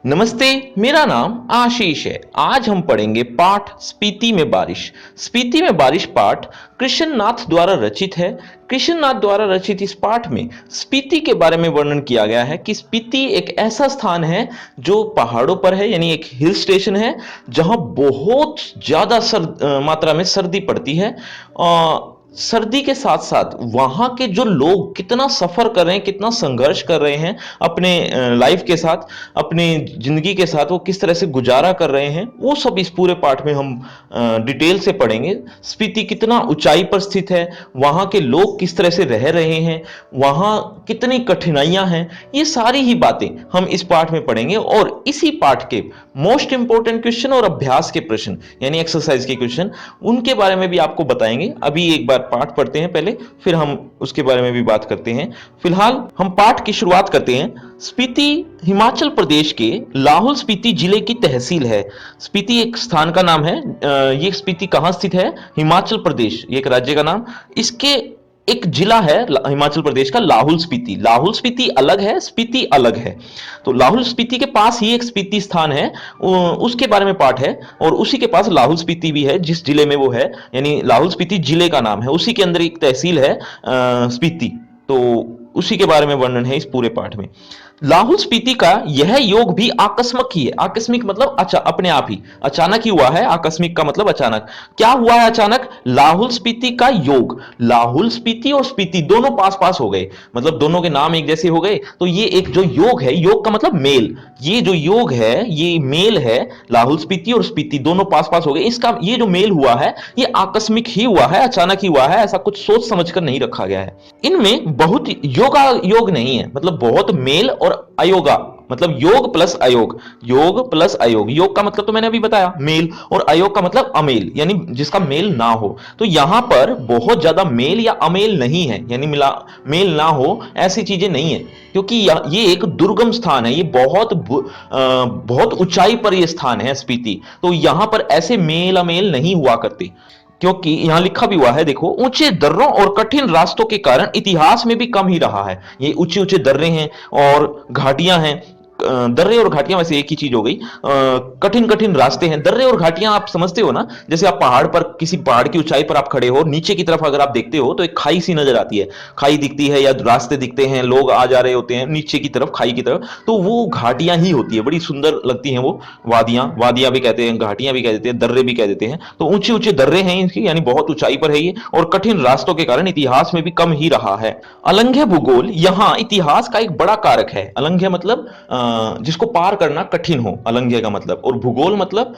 नमस्ते। मेरा नाम आशीष है। आज हम पढ़ेंगे पाठ स्पीति में बारिश। स्पीति में बारिश पाठ कृष्ण नाथ द्वारा रचित है। कृष्ण नाथ द्वारा रचित इस पाठ में स्पीति के बारे में वर्णन किया गया है कि स्पीति एक ऐसा स्थान है जो पहाड़ों पर है, यानी एक हिल स्टेशन है जहां बहुत ज्यादा मात्रा में सर्दी पड़ती है। सर्दी के साथ साथ वहां के जो लोग कितना सफर कर रहे हैं, कितना संघर्ष कर रहे हैं अपने लाइफ के साथ, अपनी जिंदगी के साथ, वो किस तरह से गुजारा कर रहे हैं, वो सब इस पूरे पाठ में हम डिटेल से पढ़ेंगे। स्पीति कितना ऊंचाई पर स्थित है, वहां के लोग किस तरह से रह रहे हैं, वहां कितनी कठिनाइयां हैं, ये सारी ही बातें हम इस पाठ में पढ़ेंगे। और इसी पाठ के मोस्ट इंपोर्टेंट क्वेश्चन और अभ्यास के प्रश्न यानी एक्सरसाइज के क्वेश्चन, उनके बारे में भी आपको बताएंगे। अभी एक बार पाठ पढ़ते हैं पहले, फिर हम उसके बारे में भी बात करते हैं। फिलहाल हम पाठ की शुरुआत करते हैं। स्पीति हिमाचल प्रदेश के लाहौल स्पीति जिले की तहसील है। स्पीति एक स्थान का नाम है। ये स्पीति कहां स्थित है? हिमाचल प्रदेश, ये एक राज्य का नाम। इसके एक जिला है हिमाचल प्रदेश का, लाहौल स्पीति। लाहौल स्पीति अलग है, स्पीति अलग है। तो लाहौल स्पीति के पास ही एक स्पीति स्थान है, उसके बारे में पाठ है। और उसी के पास लाहौल स्पीति भी है, जिस जिले में वो है, यानी लाहौल स्पीति जिले का नाम है। उसी के अंदर एक तहसील है स्पीति। तो उसी के बारे में वर्णन है इस पूरे पाठ में। लाहौल स्पीति का यह योग भी आकस्मिक ही है। आकस्मिक मतलब अपने आप ही, अचानक ही हुआ है। आकस्मिक का मतलब अचानक। क्या हुआ है अचानक? लाहौल स्पीति का योग। लाहौल स्पीति और स्पीति दोनों पास पास हो गए, मतलब दोनों के नाम एक जैसे हो गए। तो ये एक जो योग है, योग का मतलब मेल, ये जो योग है ये मेल है। लाहौल स्पीति और स्पीति दोनों पास पास हो गए। इसका ये जो मेल हुआ है ये आकस्मिक ही हुआ है, अचानक ही हुआ है, ऐसा कुछ सोच समझकर नहीं रखा गया है। इनमें बहुत योगा योग नहीं है, मतलब बहुत मेल और अयोगा, मतलब योग प्लस अयोग। योग प्लस अयोग, योग का मतलब तो मैंने अभी बताया मेल, और अयोग का मतलब अमेल, यानी जिसका मेल ना हो। तो यहां पर बहुत ज्यादा मेल या अमेल नहीं है, यानी मिला मेल ना हो, ऐसी चीजें नहीं है। क्योंकि ये एक दुर्गम स्थान है, ये बहुत ऊंचाई पर यह स्थान है स्पीति। तो यहां पर ऐसे मेल अमेल नहीं हुआ करते। क्योंकि यहां लिखा भी हुआ है, देखो, ऊंचे दर्रों और कठिन रास्तों के कारण इतिहास में भी कम ही रहा है। ये ऊंचे ऊंचे दर्रे हैं और घाटियां हैं। दर्रे और घाटियां वैसे एक ही चीज हो गई। कठिन कठिन रास्ते हैं। दर्रे और घाटियां आप समझते हो ना, जैसे आप पहाड़ पर, किसी पहाड़ की ऊंचाई पर आप खड़े हो, नीचे की तरफ अगर आप देखते हो तो एक खाई सी नजर आती है, खाई दिखती है या रास्ते दिखते हैं, लोग आ जा रहे होते हैं नीचे की तरफ, खाई की तरफ, तो वो घाटियां ही होती है। बड़ी सुंदर लगती हैं वो वादियां। वादियां भी कहते हैं, घाटियां भी कह देते हैं, दर्रे भी कह देते हैं। तो ऊंचे ऊंचे दर्रे हैं इनकी, यानी बहुत ऊंचाई पर है ये, और कठिन रास्तों के कारण इतिहास में भी कम ही रहा है। अलंघ्य भूगोल यहाँ इतिहास का एक बड़ा कारक है। अलंघ्य मतलब जिसको पार करना कठिन हो, अलंघ्य का मतलब, और भूगोल मतलब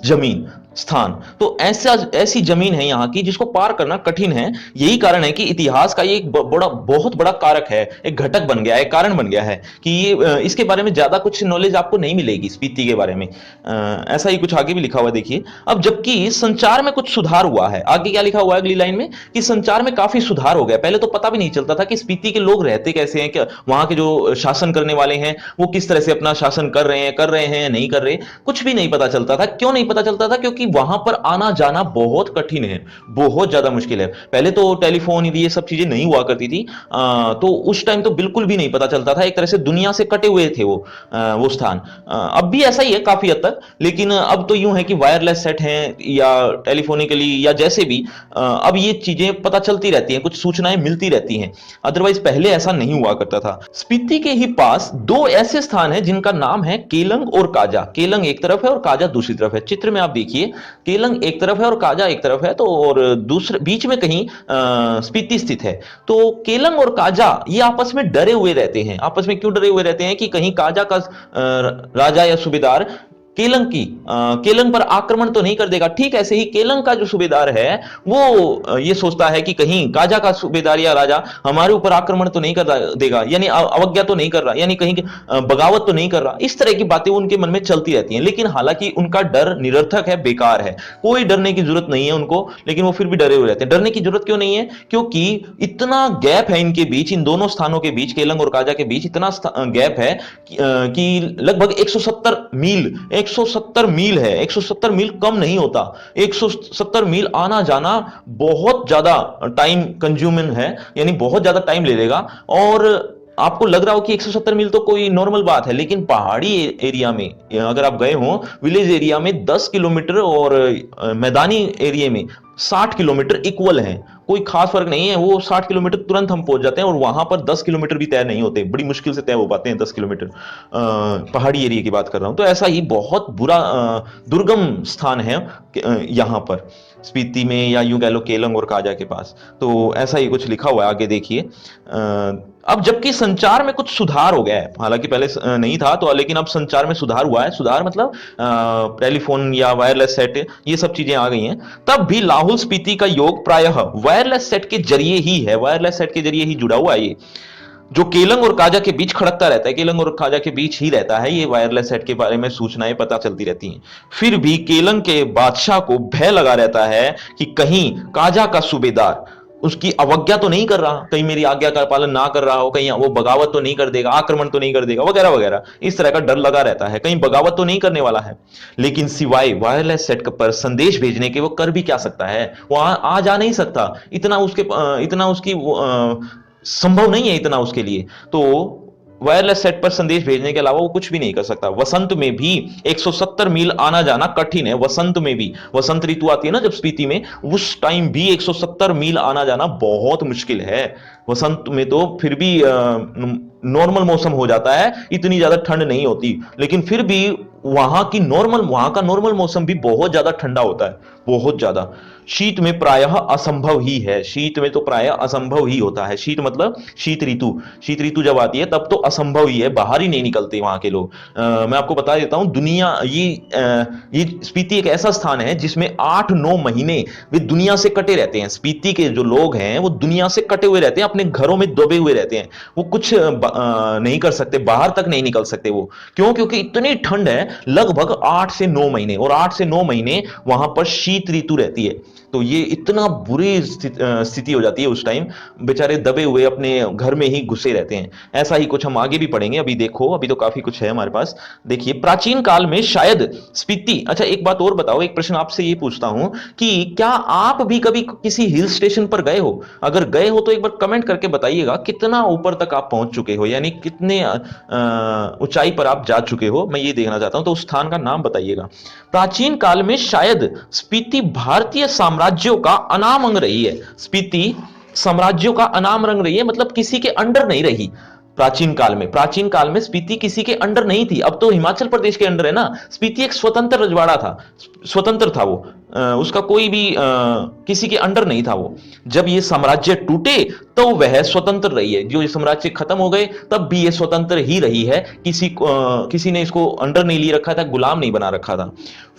जमीन, स्थान। तो ऐसी जमीन है यहाँ की जिसको पार करना कठिन है। यही कारण है कि इतिहास का ये एक बहुत बड़ा कारक है, एक घटक बन गया है, कारण बन गया है कि ये इसके बारे में ज्यादा कुछ नॉलेज आपको नहीं मिलेगी स्पीति के बारे में। ऐसा ही कुछ आगे भी लिखा हुआ है, देखिए। अब जबकि संचार में कुछ सुधार हुआ है। आगे क्या लिखा हुआ है अगली लाइन में, कि संचार में काफी सुधार हो गया। पहले तो पता भी नहीं चलता था कि स्पीति के लोग रहते कैसे हैं, क्या वहां के जो शासन करने वाले हैं वो किस तरह से अपना शासन कर रहे हैं या नहीं कर रहे, कुछ भी नहीं पता चलता था। क्यों नहीं पता चलता था? क्योंकि वहां पर आना जाना बहुत कठिन है, बहुत ज्यादा मुश्किल है। पहले तो टेलीफोन ये सब चीजें नहीं हुआ करती थी, तो उस टाइम तो बिल्कुल भी नहीं पता चलता था। एक तरह से दुनिया से कटे हुए थे वो स्थान। अब भी ऐसा ही है काफी हद तक, लेकिन अब तो यूं है कि वायरलेस सेट हैं या टेलीफोनिकली या जैसे भी, अब ये चीजें पता चलती रहती हैं, कुछ सूचनाएं मिलती रहती हैं। अदरवाइज पहले ऐसा नहीं हुआ करता था। स्पीति के ही पास दो ऐसे स्थान हैं जिनका नाम है केलंग और काजा। केलंग एक तरफ है और काजा दूसरी तरफ है। चित्र में आप देखिए, केलंग एक तरफ है और काजा एक तरफ है, तो और दूसरे बीच में कहीं स्पीति स्थित है। तो केलंग और काजा ये आपस में डरे हुए रहते हैं। आपस में क्यों डरे हुए रहते हैं? कि कहीं काजा का राजा या सूबेदार केलंग पर आक्रमण तो नहीं कर देगा। ठीक ऐसे ही केलंग का जो सूबेदार है वो ये सोचता है कि कहीं काजा का सूबेदार या राजा हमारे ऊपर आक्रमण तो नहीं कर देगा, यानी अवज्ञा तो नहीं कर रहा, यानी कहीं बगावत तो नहीं कर रहा। इस तरह की बातें उनके मन में चलती रहती हैं। लेकिन हालांकि उनका डर निरर्थक है, बेकार है, कोई डरने की जरूरत नहीं है उनको, लेकिन वो फिर भी डरे हुए रहते हैं। डरने की जरूरत क्यों नहीं है? क्योंकि इतना गैप है इनके बीच, इन दोनों स्थानों के बीच, केलंग और काजा के बीच इतना गैप है कि लगभग 170 मील, 170 मील है। 170 मील कम नहीं होता। 170 मील आना जाना बहुत ज्यादा टाइम कंज्यूमिंग है, यानी बहुत ज्यादा टाइम ले लेगा। और आपको लग रहा हो कि 170 मील तो कोई नॉर्मल बात है, लेकिन पहाड़ी एरिया में अगर आप गए हो, विलेज एरिया में 10 किलोमीटर और मैदानी एरिया में 60 किलोमीटर इक्वल है, कोई खास फर्क नहीं है। वो 60 किलोमीटर तुरंत हम पहुंच जाते हैं, और वहां पर 10 किलोमीटर भी तय नहीं होते, बड़ी मुश्किल से तय हो पाते हैं 10 किलोमीटर। पहाड़ी एरिया की बात कर रहा हूं। तो ऐसा ही बहुत बुरा दुर्गम स्थान है यहां पर स्पीति में, या यूं कह लो केलंग और काजा के पास। तो ऐसा ही कुछ लिखा हुआ है, आगे देखिए। अब जबकि संचार में कुछ सुधार हो गया है, हालांकि पहले नहीं था तो, लेकिन अब संचार में सुधार हुआ है। सुधार मतलब टेलीफोन या वायरलेस सेट, ये सब चीजें आ गई हैं। तब भी लाहौल स्पीति का योग प्रायः वायरलेस सेट के जरिए ही है, वायरलेस सेट के जरिए ही जुड़ा हुआ है ये, जो केलंग और काजा के बीच खड़कता रहता है। केलंग और काजा के बीच ही रहता है ये, वायरलेस सेट के बारे में सूचनाएं पता चलती रहती हैं। फिर भी केलंग के बादशाह को भय लगा रहता है कि कहीं काजा का सूबेदार उसकी अवज्ञा तो नहीं कर रहा, कहीं मेरी आज्ञा का पालन ना कर रहा हो, कहीं वो बगावत तो नहीं कर देगा, आक्रमण तो नहीं कर देगा, वगैरह वगैरह। इस तरह का डर लगा रहता है, कहीं बगावत तो नहीं करने वाला है। लेकिन सिवाय वायरलेस सेट पर संदेश भेजने के वो कर भी क्या सकता है? वो आ जा नहीं सकता, इतना उसकी संभव नहीं है, इतना उसके लिए। तो वायरलेस सेट पर संदेश भेजने के अलावा वो कुछ भी नहीं कर सकता। वसंत में भी 170 मील आना जाना कठिन है। वसंत में भी, वसंत ऋतु आती है ना जब स्पीति में, उस टाइम भी 170 मील आना जाना बहुत मुश्किल है। वसंत में तो फिर भी नॉर्मल मौसम हो जाता है, इतनी ज्यादा ठंड नहीं होती, लेकिन फिर भी वहां का नॉर्मल मौसम भी बहुत ज्यादा ठंडा होता है, बहुत ज्यादा। शीत में प्रायः असंभव ही है, शीत में तो प्रायः असंभव ही होता है। शीत मतलब शीत ऋतु, शीत ऋतु जब आती है तब तो असंभव ही है, बाहर ही नहीं निकलते वहां के लोग। मैं आपको बता देता हूं, दुनिया ये स्पीति एक ऐसा स्थान है जिसमें 8-9 महीने वे दुनिया से कटे रहते हैं। स्पीति के जो लोग हैं वो दुनिया से कटे हुए रहते हैं, अपने घरों में दबे हुए रहते हैं। वो कुछ नहीं कर सकते, बाहर तक नहीं निकल सकते वो। क्यों? क्योंकि इतनी ठंड है, लगभग 8 से 9 महीने, और 8 से 9 महीने वहां पर शीत ऋतु रहती है। तो ये इतना बुरी स्थिति हो जाती है उस टाइम, बेचारे दबे हुए अपने घर में ही घुसे रहते हैं। ऐसा ही कुछ हम आगे भी पढ़ेंगे। अभी देखो, अभी तो काफी कुछ है हमारे पास। देखिए, प्राचीन काल में शायद स्पीति, अच्छा एक बात और बताओ, एक प्रश्न आपसे ये पूछता हूं कि क्या आप भी कभी किसी हिल स्टेशन पर गए हो? अगर गए हो तो एक बार कमेंट करके बताइएगा कितना ऊपर तक आप पहुंच चुके हो, यानी कितने ऊंचाई पर आप जा चुके हो, मैं ये देखना चाहता हूं। तो उस स्थान का नाम बताइएगा। प्राचीन काल में शायद स्पीति भारतीय साम्राज्यों का अनाम अंग रही है। स्पीति साम्राज्यों का अनाम रंग रही है, मतलब किसी के अंडर नहीं रही। प्राचीन काल में स्पीति किसी के अंडर नहीं थी। अब तो हिमाचल प्रदेश के अंडर है ना। स्पीति एक स्वतंत्र रजवाड़ा था, स्वतंत्र था वो, उसका कोई भी किसी के अंडर नहीं था वो। जब ये साम्राज्य टूटे तो वह स्वतंत्र रही है। जो ये साम्राज्य खत्म हो गए तब भी ये स्वतंत्र ही रही है, किसी ने इसको अंडर नहीं लिए रखा था, गुलाम नहीं बना रखा था।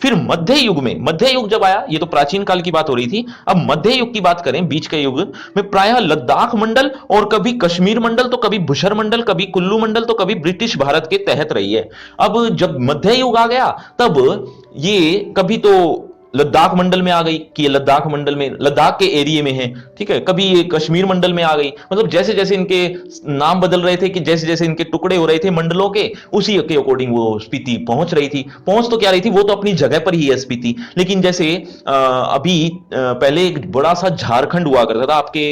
फिर मध्य युग में, मध्य युग जब आया, ये तो प्राचीन काल की बात हो रही थी, अब मध्य युग की बात करें, बीच के युग में प्रायः लद्दाख मंडल और कभी कश्मीर मंडल तो कभी बुशर मंडल, कभी कुल्लू मंडल तो कभी ब्रिटिश भारत के तहत रही है। अब जब मध्य युग आ गया तब ये कभी तो लद्दाख मंडल में आ गई कि ये लद्दाख मंडल में, लद्दाख के एरिया में है, ठीक है। कभी ये कश्मीर मंडल में आ गई, मतलब जैसे जैसे इनके नाम बदल रहे थे, कि जैसे जैसे इनके टुकड़े हो रहे थे मंडलों के, उसी के अकॉर्डिंग वो स्पीति पहुंच रही थी। पहुंच तो क्या रही थी, वो तो अपनी जगह पर ही है स्पीति। लेकिन जैसे अभी पहले एक बड़ा सा झारखंड हुआ करता था, आपके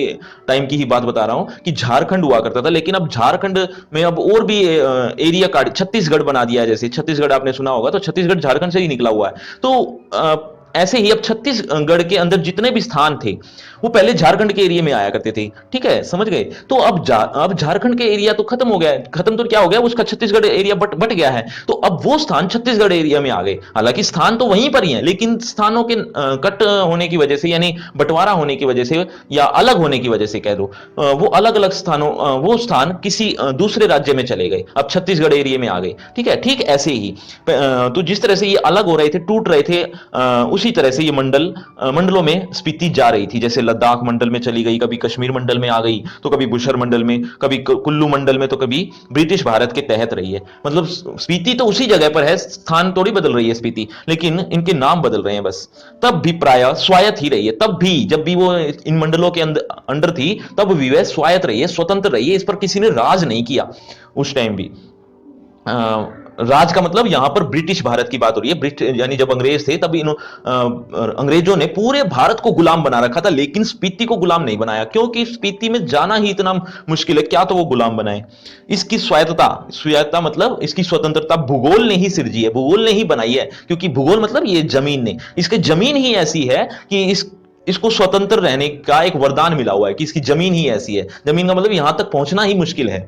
टाइम की ही बात बता रहा हूं कि झारखंड हुआ करता था, लेकिन अब झारखंड में अब और भी एरिया काट छत्तीसगढ़ बना दिया है। जैसे छत्तीसगढ़ आपने सुना होगा, तो छत्तीसगढ़ झारखंड से ही निकला हुआ है। तो ऐसे ही अब छत्तीसगढ़ के अंदर जितने भी स्थान थे वो पहले झारखंड के एरिया में आया करते थे, ठीक है, समझ गए। तो अब झारखंड के एरिया तो खत्म हो गया है, खत्म तो क्या हो गया, उसका छत्तीसगढ़ एरिया बट गया है। तो अब वो स्थान छत्तीसगढ़ एरिया में आ गए। हालांकि स्थान तो वहीं पर ही है, लेकिन स्थानों के कट होने की वजह से, यानी बंटवारा होने की वजह से, या अलग होने की वजह से कह दो, वो अलग अलग स्थानों, वो स्थान किसी दूसरे राज्य में चले गए, अब छत्तीसगढ़ एरिया में आ गए, ठीक है। ठीक ऐसे ही तो जिस तरह से ये अलग हो रहे थे, टूट रहे थे, उसी तरह से ये मंडलों में स्पीति जा रही थी। जैसे लद्दाख मंडल में चली गई, कभी कश्मीर मंडल में आ गई, तो कभी बुशर मंडल में, कभी कुल्लू मंडल में, तो कभी ब्रिटिश भारत के तहत रही है। मतलब स्पीति तो उसी जगह पर है, स्थान थोड़ी बदल रही है स्पीति, लेकिन इनके नाम बदल रहे हैं बस। तब भी प्रायः स्वायत्त ही रही है, तब भी जब भी वो इन मंडलों के अंडर थी तब भी वह स्वायत्त रही है, स्वतंत्र रही है, इस पर किसी ने राज नहीं किया उस टाइम भी। राज का मतलब यहां पर ब्रिटिश भारत की बात हो रही है। ब्रिटिश यानी जब अंग्रेज थे तब इन अंग्रेजों ने पूरे भारत को गुलाम बना रखा था, लेकिन स्पीति को गुलाम नहीं बनाया, क्योंकि स्पीति में जाना ही इतना मुश्किल है, क्या तो वो गुलाम बनाए। इसकी स्वायत्तता, स्वायत्तता मतलब इसकी स्वतंत्रता भूगोल ने ही सिरजी है, भूगोल ने ही बनाई है, क्योंकि भूगोल मतलब ये जमीन ने, इसकी जमीन ही ऐसी है कि इसको स्वतंत्र रहने का एक वरदान मिला हुआ है कि इसकी जमीन ही ऐसी है। जमीन का मतलब यहां तक पहुंचना ही मुश्किल है।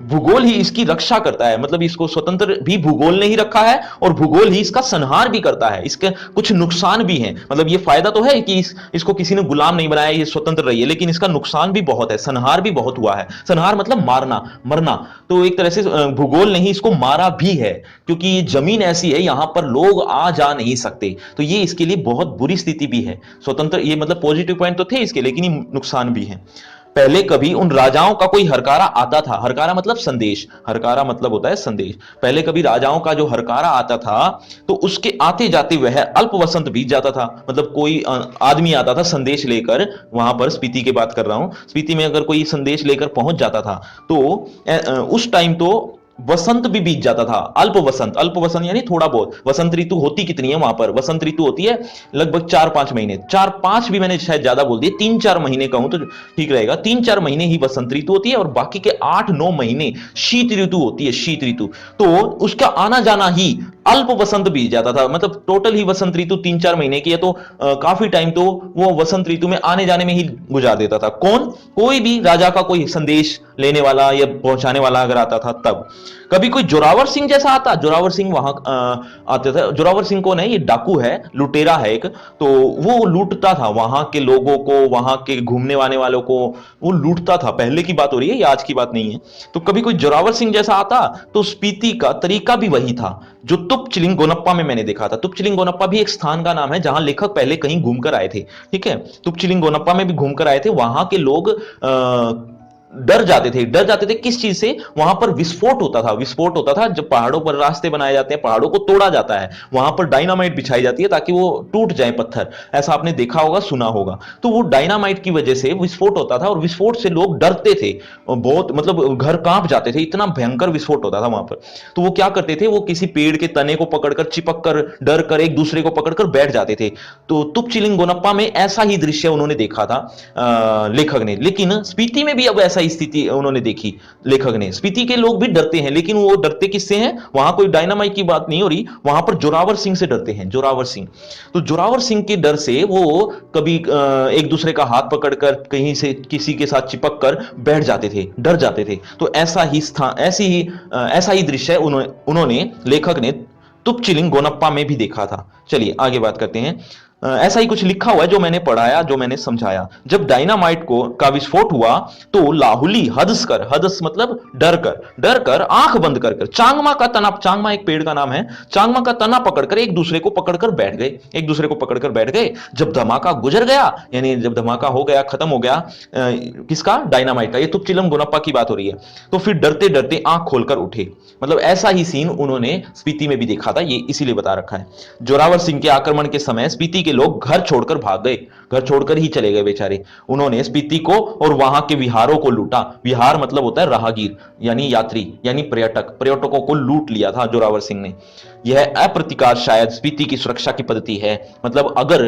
भूगोल ही इसकी रक्षा करता है, मतलब इसको स्वतंत्र भी भूगोल ने ही रखा है और भूगोल ही इसका संहार भी करता है। इसके कुछ नुकसान भी हैं, मतलब ये फायदा तो है कि इसको किसी ने गुलाम नहीं बनाया, ये स्वतंत्र रही है, लेकिन इसका नुकसान भी बहुत है, संहार भी बहुत हुआ है। संहार मतलब मारना, मरना। तो एक तरह से भूगोल ने ही इसको मारा भी है, क्योंकि ये जमीन ऐसी है, यहां पर लोग आ जा नहीं सकते, तो ये इसके लिए बहुत बुरी स्थिति भी है। स्वतंत्र, ये मतलब पॉजिटिव पॉइंट तो थे इसके, लेकिन ये नुकसान भी है। पहले कभी उन राजाओं का कोई हरकारा आता था, हरकारा मतलब संदेश, हरकारा मतलब होता है संदेश। पहले कभी राजाओं का जो हरकारा आता था तो उसके आते जाते वह अल्प वसंत बीत जाता था, मतलब कोई आदमी आता था संदेश लेकर, वहां पर स्पीति की बात कर रहा हूं, स्पीति में अगर कोई संदेश लेकर पहुंच जाता था तो उस टाइम तो वसंत भी बीत जाता था। अल्प वसंत, अल्प वसंत यानी थोड़ा बहुत। वसंत ऋतु होती कितनी है वहां पर? वसंत ऋतु होती है लगभग 4-5 महीने, 4-5 भी मैंने शायद ज्यादा बोल दिया, 3-4 महीने कहूं तो ठीक रहेगा। 3-4 महीने ही वसंत ऋतु होती है और बाकी के 8-9 महीने शीत ऋतु होती है, शीत ऋतु। तो उसका आना जाना ही अल्प वसंत बीत जाता था, मतलब टोटल ही वसंत ऋतु 3-4 महीने की है, तो काफी टाइम तो वो वसंत ऋतु में आने जाने में ही गुजार देता था। कौन? कोई भी राजा का कोई संदेश लेने वाला या पहुंचाने वाला अगर आता था तब। कभी कोई जोरावर सिंह जैसा आता, जोरावर सिंह वहां आते थे। जोरावर सिंह कौन है? ये डाकू है, लुटेरा है एक, तो वो लूटता था वहां के लोगों को, वहां के घूमने आने वालों को वो लूटता था। पहले की बात हो रही है, ये आज की बात नहीं है। तो कभी कोई जोरावर सिंह जैसा आता तो स्पीति का तरीका भी वही था जो तुपचिलिंग गोनप्पा में मैंने देखा था। तुपचिलिंग गोनप्पा भी एक स्थान का नाम है जहां लेखक पहले कहीं घूमकर आए थे, ठीक है। तुपचिलिंग गोनप्पा में भी घूमकर आए थे। वहां के लोग डर जाते थे, डर जाते थे किस चीज से? वहां पर विस्फोट होता था, विस्फोट होता था जब पहाड़ों पर रास्ते बनाए जाते हैं, पहाड़ों को तोड़ा जाता है, वहां पर डायनामाइट बिछाई जाती है ताकि वो टूट जाए पत्थर। ऐसा आपने देखा होगा, सुना होगा। तो वो डायनामाइट की वजह से विस्फोट होता था और विस्फोट से लोग डरते थे बहुत, मतलब घर कांप जाते थे, इतना भयंकर विस्फोट होता था वहां पर। तो वो क्या करते थे? वो किसी पेड़ के तने को पकड़कर, चिपक कर, डर कर एक दूसरे को पकड़कर बैठ जाते थे। तो तुपचिलिंग गोनप्पा में ऐसा ही दृश्य उन्होंने देखा था लेखक ने। लेकिन स्पीति में भी अब ऐसा ही स्थिति उन्होंने देखी लेखक ने। स्पीति के लोग भी डरते हैं, लेकिन वो डरते किससे हैं? वहां कोई डायनामाइट की बात नहीं हो रही, वहां पर जोरावर सिंह से डरते हैं, जोरावर सिंह। तो जोरावर सिंह के डर से वो कभी एक दूसरे का हाथ पकड़कर कहीं से किसी के साथ चिपक कर बैठ जाते थे, डर जाते थे। तो ऐसा ही स्थान, ऐसा ही दृश्य उन्होंने लेखक ने तुपचिलिंग गोनप्पा में भी देखा था। चलिए आगे बात करते हैं। ऐसा ही कुछ लिखा हुआ है जो मैंने पढ़ाया, जो मैंने समझाया। जब डायनामाइट का विस्फोट हुआ तो लाहुली हदस कर, हदस मतलब डर कर आंख बंद कर कर चांगमा का तना, चांगमा एक पेड़ का नाम है, चांगमा का तना पकड़कर एक दूसरे को पकड़कर बैठ गए, एक दूसरे को पकड़कर बैठ गए। जब धमाका गुजर गया, यानी जब धमाका हो गया, खत्म हो गया, किसका? डायनामाइट का। ये तुपचिलम गोनप्पा की बात हो रही है। तो फिर डरते डरते आंख खोलकर उठे, मतलब ऐसा ही सीन उन्होंने स्पीति में भी देखा था, ये इसीलिए बता रखा है। जोरावर सिंह के आक्रमण के समय स्पीति के लोग घर छोड़कर भाग गए, घर छोड़कर ही चले गए बेचारे। उन्होंने स्पीति को और वहां के विहारों को लूटा। विहार मतलब होता है राहगीर, यानी यात्री, यानी पर्यटक, पर्यटकों को लूट लिया था जोरावर सिंह ने। यह अप्रतिकार शायद स्पीति की सुरक्षा की पद्धति है, मतलब अगर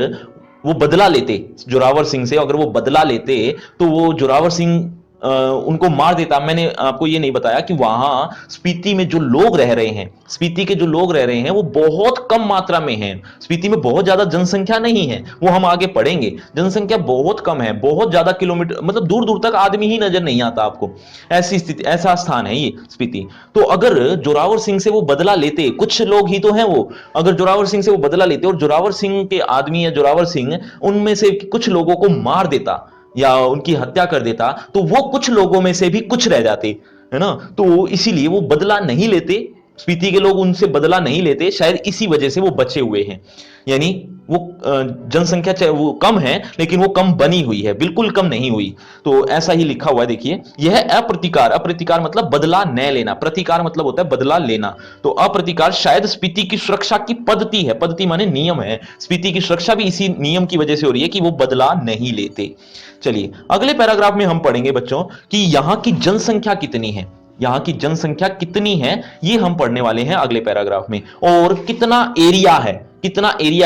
वो बदला लेते जोरावर सिंह से, अगर वो बदला लेते तो वो जोरावर सिंह उनको मार देता। मैंने आपको ये नहीं बताया कि वहां स्पीति में जो लोग रह रहे हैं, स्पीति के जो लोग रह रहे हैं वो बहुत कम मात्रा में हैं। स्पीति में बहुत ज्यादा जनसंख्या नहीं है, वो हम आगे पढ़ेंगे। जनसंख्या बहुत कम है, बहुत ज्यादा किलोमीटर, मतलब दूर दूर तक आदमी ही नजर नहीं आता आपको। ऐसी स्थिति, ऐसा स्थान है ये स्पीति। तो अगर जोरावर सिंह से वो बदला लेते, कुछ लोग ही तो हैं वो, अगर जोरावर सिंह से वो बदला लेते और जोरावर सिंह के आदमी या जोरावर सिंह उनमें से कुछ लोगों को मार देता या उनकी हत्या कर देता, तो वो कुछ लोगों में से भी कुछ रह जाते, है ना। तो इसीलिए वो बदला नहीं लेते, स्पीति के लोग उनसे बदला नहीं लेते, शायद इसी वजह से वो बचे हुए हैं। यानी वो जनसंख्या चाहे वो कम है, लेकिन वो कम बनी हुई है, बिल्कुल कम नहीं हुई। तो ऐसा ही लिखा हुआ है, देखिए। यह अप्रतिकार, अप्रतिकार मतलब बदला न लेना, प्रतिकार मतलब होता है बदला लेना। तो अप्रतिकार शायद स्पीति की सुरक्षा की पद्धति है, पद्धति माने नियम है। स्पीति की सुरक्षा भी इसी नियम की वजह से हो रही है कि वो बदला नहीं लेते। चलिए अगले पैराग्राफ में हम पढ़ेंगे बच्चों कि यहां की जनसंख्या कितनी है। यहां की जनसंख्या कितनी है ये हम पढ़ने वाले हैं अगले पैराग्राफ में। और कितना एरिया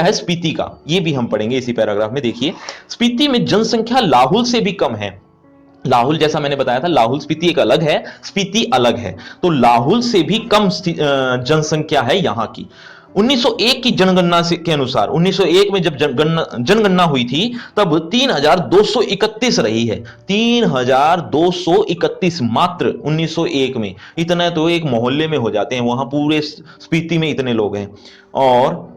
है स्पीति का, ये भी हम पढ़ेंगे इसी पैराग्राफ में। देखिए, स्पीति में जनसंख्या लाहौल से भी कम है। लाहौल, जैसा मैंने बताया था, लाहौल स्पीति एक अलग है, स्पीति अलग है, तो लाहौल से भी कम जनसंख्या है यहां की। 1901 की जनगणना के अनुसार, 1901 में जब जनगणना हुई थी तब 3231 रही है। 3231 मात्र 1901 में। इतना तो एक मोहल्ले में हो जाते हैं, वहां पूरे स्पीति में इतने लोग हैं। और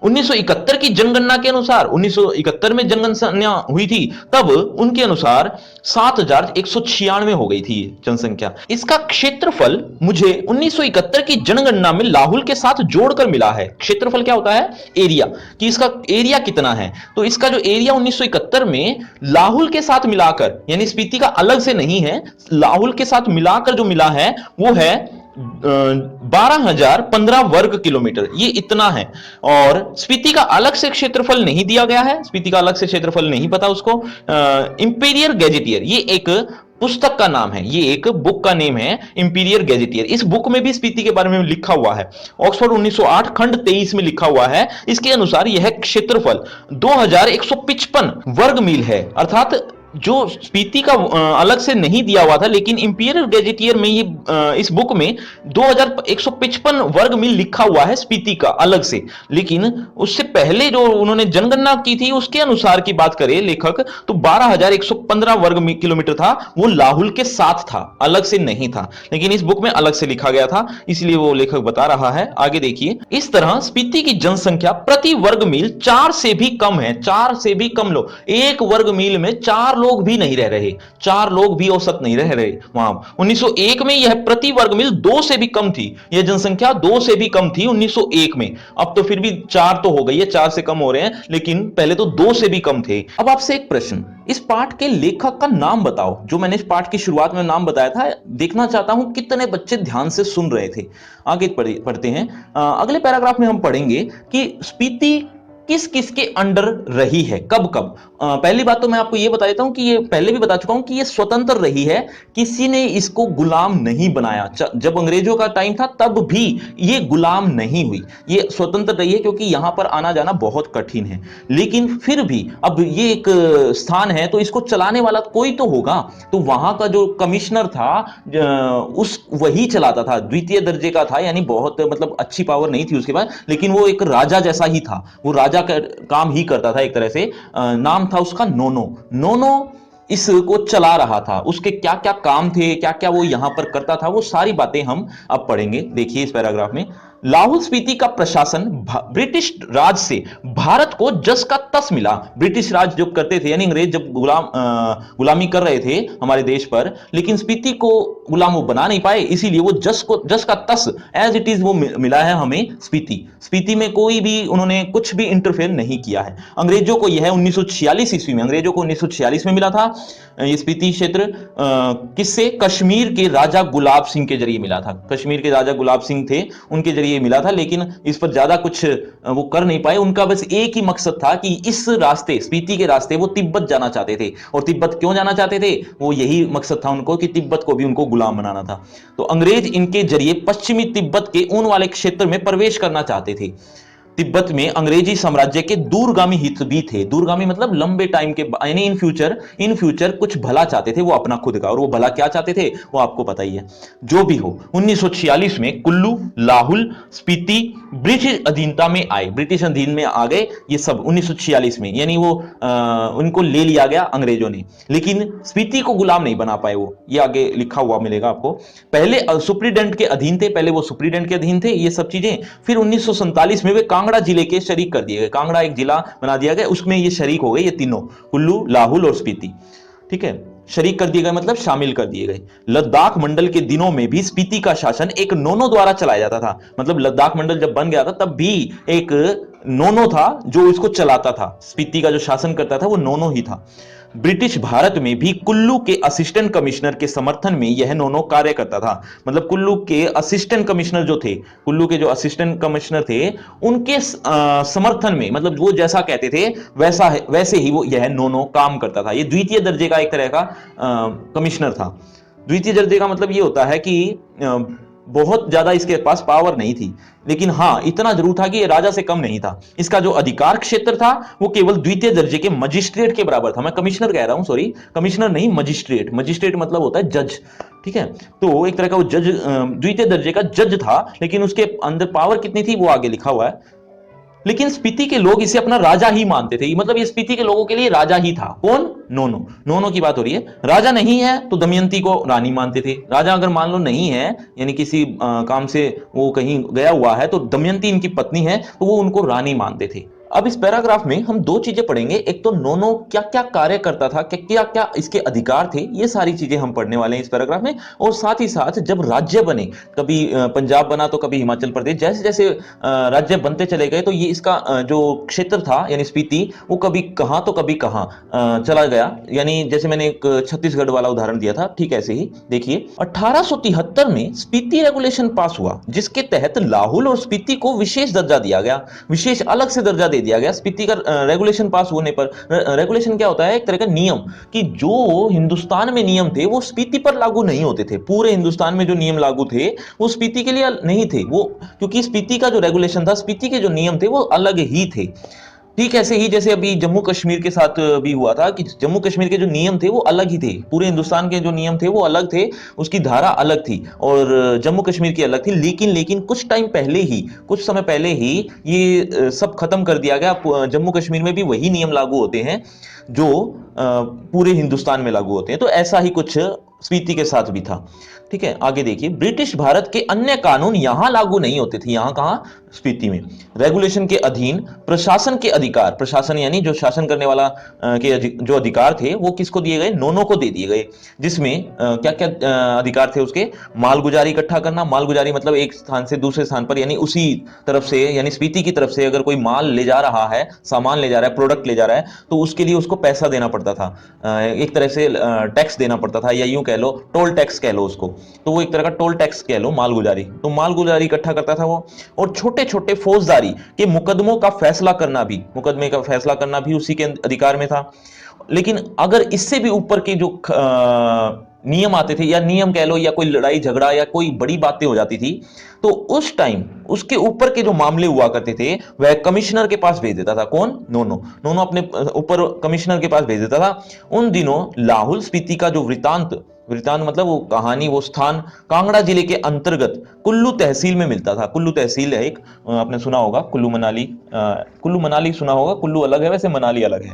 1971 की जनगणना के अनुसार, 1971 में जनगणना हुई थी तब उनके अनुसार 7196 हो गई थी जनसंख्या। इसका क्षेत्रफल मुझे 1971 की जनगणना में लाहौल के साथ जोड़कर मिला है। क्षेत्रफल क्या होता है? एरिया, कि इसका एरिया कितना है। तो इसका जो एरिया 1971 में लाहौल के साथ मिलाकर, यानी स्पीति का अलग से नहीं है, लाहौल के साथ मिलाकर जो मिला है वो है 12,015 वर्ग किलोमीटर, ये इतना है। और स्पीति का अलग से क्षेत्रफल नहीं दिया गया है, स्पीति का अलग से क्षेत्रफल नहीं पता उसको। इंपीरियर गैजेटियर, ये एक पुस्तक का नाम है, ये एक बुक का नेम है, इंपीरियर गैजेटियर। इस बुक में भी स्पीति के बारे में लिखा हुआ है, ऑक्सफोर्ड 1908 खंड 23 में लिखा हुआ है। इसके अनुसार यह क्षेत्रफल 2155 वर्ग मील है। अर्थात जो स्पीति का अलग से नहीं दिया हुआ था, लेकिन इंपीरियल गैजेटियर में ये इस बुक में 2155 वर्ग मील लिखा हुआ है स्पीति का अलग से। लेकिन उससे पहले जो उन्होंने जनगणना की थी उसके अनुसार की बात करें लेखक, तो 12,115 वर्ग किलोमीटर था, वो लाहौल के साथ था, अलग से नहीं था। लेकिन इस बुक में अलग से लिखा गया था, इसलिए वो लेखक बता रहा है। आगे देखिए, इस तरह स्पीति की जनसंख्या प्रति वर्ग मील 4 से भी कम है। 4 से भी कम लोग, एक वर्ग मील में 4 लोग भी नहीं रह रहे, 4 लोग भी औसत नहीं रह रहे वहां। 1901 में यह प्रति वर्ग मील 2 से भी कम थी, यह जनसंख्या 2 से भी कम थी 1901 में। अब तो फिर भी 4 तो हो गई है, 4 से कम हो रहे हैं, लेकिन पहले तो 2 से भी कम थे। अब आपसे एक प्रश्न, इस पाठ के लेखक का नाम बताओ। जो मैंने इस पाठ की शुरुआत में नाम बताया था, देखना चाहता हूं कितने बच्चे ध्यान से सुन रहे थे। आगे पढ़ते हैं। अगले पैराग्राफ में हम पढ़ेंगे कि स्पीति किस किस के अंडर रही है, कब कब। पहली बात तो मैं आपको यह बता देता हूं कि ये पहले भी बता चुका हूं कि ये स्वतंत्र रही है, किसी ने इसको गुलाम नहीं बनाया। जब अंग्रेजों का टाइम था तब भी ये गुलाम नहीं हुई, ये स्वतंत्र रही है, क्योंकि यहां पर आना जाना बहुत कठिन है। लेकिन फिर भी अब ये एक स्थान है तो इसको चलाने वाला कोई तो होगा। तो वहां का जो कमिश्नर था वही चलाता था, द्वितीय दर्जे का था, यानी बहुत मतलब अच्छी पावर नहीं थी उसके पास, लेकिन वो एक राजा जैसा ही था, वो राजा का काम ही करता था एक तरह से। नाम था उसका नोनो। नोनो इसको चला रहा था, उसके क्या क्या काम थे, क्या क्या वो यहां पर करता था, वो सारी बातें हम अब पढ़ेंगे। देखिए इस पैराग्राफ में, लाहौल स्पीति का प्रशासन ब्रिटिश राज से भारत को जस का तस मिला। ब्रिटिश राज जो करते थे, यानी अंग्रेज जब गुलामी कर रहे थे हमारे देश पर, लेकिन स्पीति को गुलाम वो बना नहीं पाए, इसीलिए वो जस का तस एज इट इज वो मिला है हमें स्पीति में कोई भी उन्होंने कुछ भी इंटरफेयर नहीं किया है। अंग्रेजों को यह 1946 ईस्वी में, अंग्रेजों को 1946 में मिला था ये स्पीति क्षेत्र। किससे? कश्मीर के राजा गुलाब सिंह के जरिए मिला था। कश्मीर के राजा गुलाब सिंह थे, उनके जरिए मिला था, लेकिन इस पर ज्यादा कुछ वो कर नहीं पाए। उनका बस एक ही मकसद था कि इस रास्ते, स्पीति के रास्ते, वो तिब्बत जाना चाहते थे। और तिब्बत क्यों जाना चाहते थे? वो यही मकसद था उनको कि तिब्बत को भी उनको गुलाम बनाना था। तो अंग्रेज इनके जरिए पश्चिमी तिब्बत के ऊन वाले क्षेत्र में प्रवेश करना चाहते थे। तिब्बत में अंग्रेजी साम्राज्य के दूरगामी हित भी थे। दूरगामी मतलब लंबे टाइम के, यानी इन फ्यूचर कुछ भला चाहते थे वो अपना खुद का। और वो भला क्या चाहते थे वो आपको पता ही है। जो भी हो, 1946 में कुल्लू, लाहौल, स्पीति ब्रिटिश अधीनता में आए, ब्रिटिश अधीन में आ गए ये सब 1946 में, यानी वो उनको ले लिया गया अंग्रेजों ने। लेकिन स्पीति को गुलाम नहीं बना पाए वो, ये आगे लिखा हुआ मिलेगा आपको। पहले सुप्रीडेंट के अधीन थे, पहले वो सुप्रीडेंट के अधीन थे ये सब चीजें। फिर 1947 में वे कांगड़ा जिले के शरीक कर दिए गए, कांगड़ा एक जिला बना दिया गया, उसमें ये शरीक हो गए, ये तीनों, कुल्लू, लाहौल और स्पीति। ठीक है, शरीक कर दिए गए मतलब शामिल कर दिए गए। लद्दाख मंडल के दिनों में भी स्पीति का शासन एक नोनो द्वारा चलाया जाता था। मतलब लद्दाख मंडल जब बन गया था तब भी एक नोनो था जो इसको चलाता था, स्पीति का जो शासन करता था वो नोनो ही था। ब्रिटिश भारत में भी कुल्लू के असिस्टेंट कमिश्नर के समर्थन में यह नोनो कार्य करता था। मतलब कुल्लू के असिस्टेंट कमिश्नर जो थे, कुल्लू के जो असिस्टेंट कमिश्नर थे, उनके समर्थन में, मतलब वो जैसा कहते थे वैसे ही वो यह नोनो काम करता था। ये द्वितीय दर्जे का एक तरह का कमिश्नर था। द्वितीय दर्जे का मतलब ये होता है कि बहुत ज्यादा इसके पास पावर नहीं थी, लेकिन हाँ इतना जरूर था कि ये राजा से कम नहीं था। इसका जो अधिकार क्षेत्र था वो केवल द्वितीय दर्जे के मजिस्ट्रेट के बराबर था। मैं कमिश्नर कह रहा हूं, सॉरी, कमिश्नर नहीं, मजिस्ट्रेट। मजिस्ट्रेट मतलब होता है जज, ठीक है। तो एक तरह का वो जज, द्वितीय दर्जे का जज था, लेकिन उसके अंदर पावर कितनी थी वो आगे लिखा हुआ है। लेकिन स्पीति के लोग इसे अपना राजा ही मानते थे, मतलब ये स्पीति के लोगों के लिए राजा ही था। कौन? नोनो। नोनो की बात हो रही है। राजा नहीं है तो दमयंती को रानी मानते थे। राजा अगर मान लो नहीं है, यानी किसी काम से वो कहीं गया हुआ है, तो दमयंती इनकी पत्नी है तो वो उनको रानी मानते थे। अब इस पैराग्राफ में हम दो चीजें पढ़ेंगे, एक तो नोनो क्या क्या कार्य करता था, क्या क्या क्या इसके अधिकार थे, ये सारी चीजें हम पढ़ने वाले हैं इस पैराग्राफ में। और साथ ही साथ जब राज्य बने, कभी पंजाब बना तो कभी हिमाचल प्रदेश, जैसे जैसे राज्य बनते चले गए तो ये इसका जो क्षेत्र था यानी स्पीति, वो कभी कहां तो कभी कहां चला गया। यानी जैसे मैंने एक छत्तीसगढ़ वाला उदाहरण दिया था, ठीक ऐसे ही देखिए 1873 में स्पीति रेगुलेशन पास हुआ, जिसके तहत लाहौल और स्पीति को विशेष दर्जा दिया गया, विशेष अलग से दर्जा दे दिया गया स्पीति का रेगुलेशन पास होने पर। रेगुलेशन क्या होता है? एक तरह का नियम, कि जो हिंदुस्तान में नियम थे वो स्पीति पर लागू नहीं होते थे। पूरे हिंदुस्तान में जो नियम लागू थे वो स्पीति के लिए नहीं थे, वो क्योंकि स्पीति का जो रेगुलेशन था, स्पीति के जो नियम थे वो अलग ही थे। ठीक ऐसे ही जैसे अभी जम्मू कश्मीर के साथ भी हुआ था कि जम्मू कश्मीर के जो नियम थे वो अलग ही थे, पूरे हिंदुस्तान के जो नियम थे वो अलग थे, उसकी धारा अलग थी और जम्मू कश्मीर की अलग थी। लेकिन लेकिन कुछ टाइम पहले ही, कुछ समय पहले ही ये सब खत्म कर दिया गया। जम्मू कश्मीर में भी वही नियम लागू होते हैं जो पूरे हिंदुस्तान में लागू होते हैं। तो ऐसा ही कुछ स्पीति के साथ भी था। ठीक है, आगे देखिए, ब्रिटिश भारत के अन्य कानून यहां लागू नहीं होते थे। यहां कहां? स्पीति में। रेगुलेशन के अधीन प्रशासन के अधिकार, प्रशासन यानी जो शासन करने वाला के जो अधिकार थे वो किसको दिए गए? नोनो को दे दिए गए। जिसमें क्या क्या अधिकार थे उसके? मालगुजारी इकट्ठा करना। मालगुजारी मतलब एक स्थान से दूसरे स्थान पर, यानी उसी तरफ से, यानी स्पीति की तरफ से अगर कोई माल ले जा रहा है, सामान ले जा रहा है, प्रोडक्ट ले जा रहा है, तो उसके लिए उसको पैसा देना पड़ता था, एक तरह से टैक्स देना पड़ता था, या यूं कह लो टोल टैक्स कह लो उसको। तो वो एक तरह का टोल टैक्स कह लो, मालगुजारी। तो मालगुजारी इकट्ठा करता था वो। और छोटे छोटे फौजदारी के मुकदमों का फैसला करना भी, मुकदमे का फैसला करना भी उसी के अधिकार में था। लेकिन अगर इससे भी ऊपर के जो नियम आते थे, या नियम कह लो, या कोई लड़ाई झगड़ा या कोई बड़ी बातें हो जाती थी, तो उस टाइम उसके ऊपर के जो मामले हुआ करते थे वह कमिश्नर के पास भेज देता था। कौन? नोनो। नोनो अपने ऊपर कमिश्नर के पास भेज देता था। उन दिनों लाहौल स्पीति का जो वृतांत, वृतांत मतलब वो कहानी, वो स्थान कांगड़ा जिले के अंतर्गत कुल्लू तहसील में मिलता था। कुल्लू तहसील है एक, आपने सुना होगा, कुल्लू मनाली, कुल्लू मनाली सुना होगा, कुल्लू अलग है वैसे, मनाली अलग है।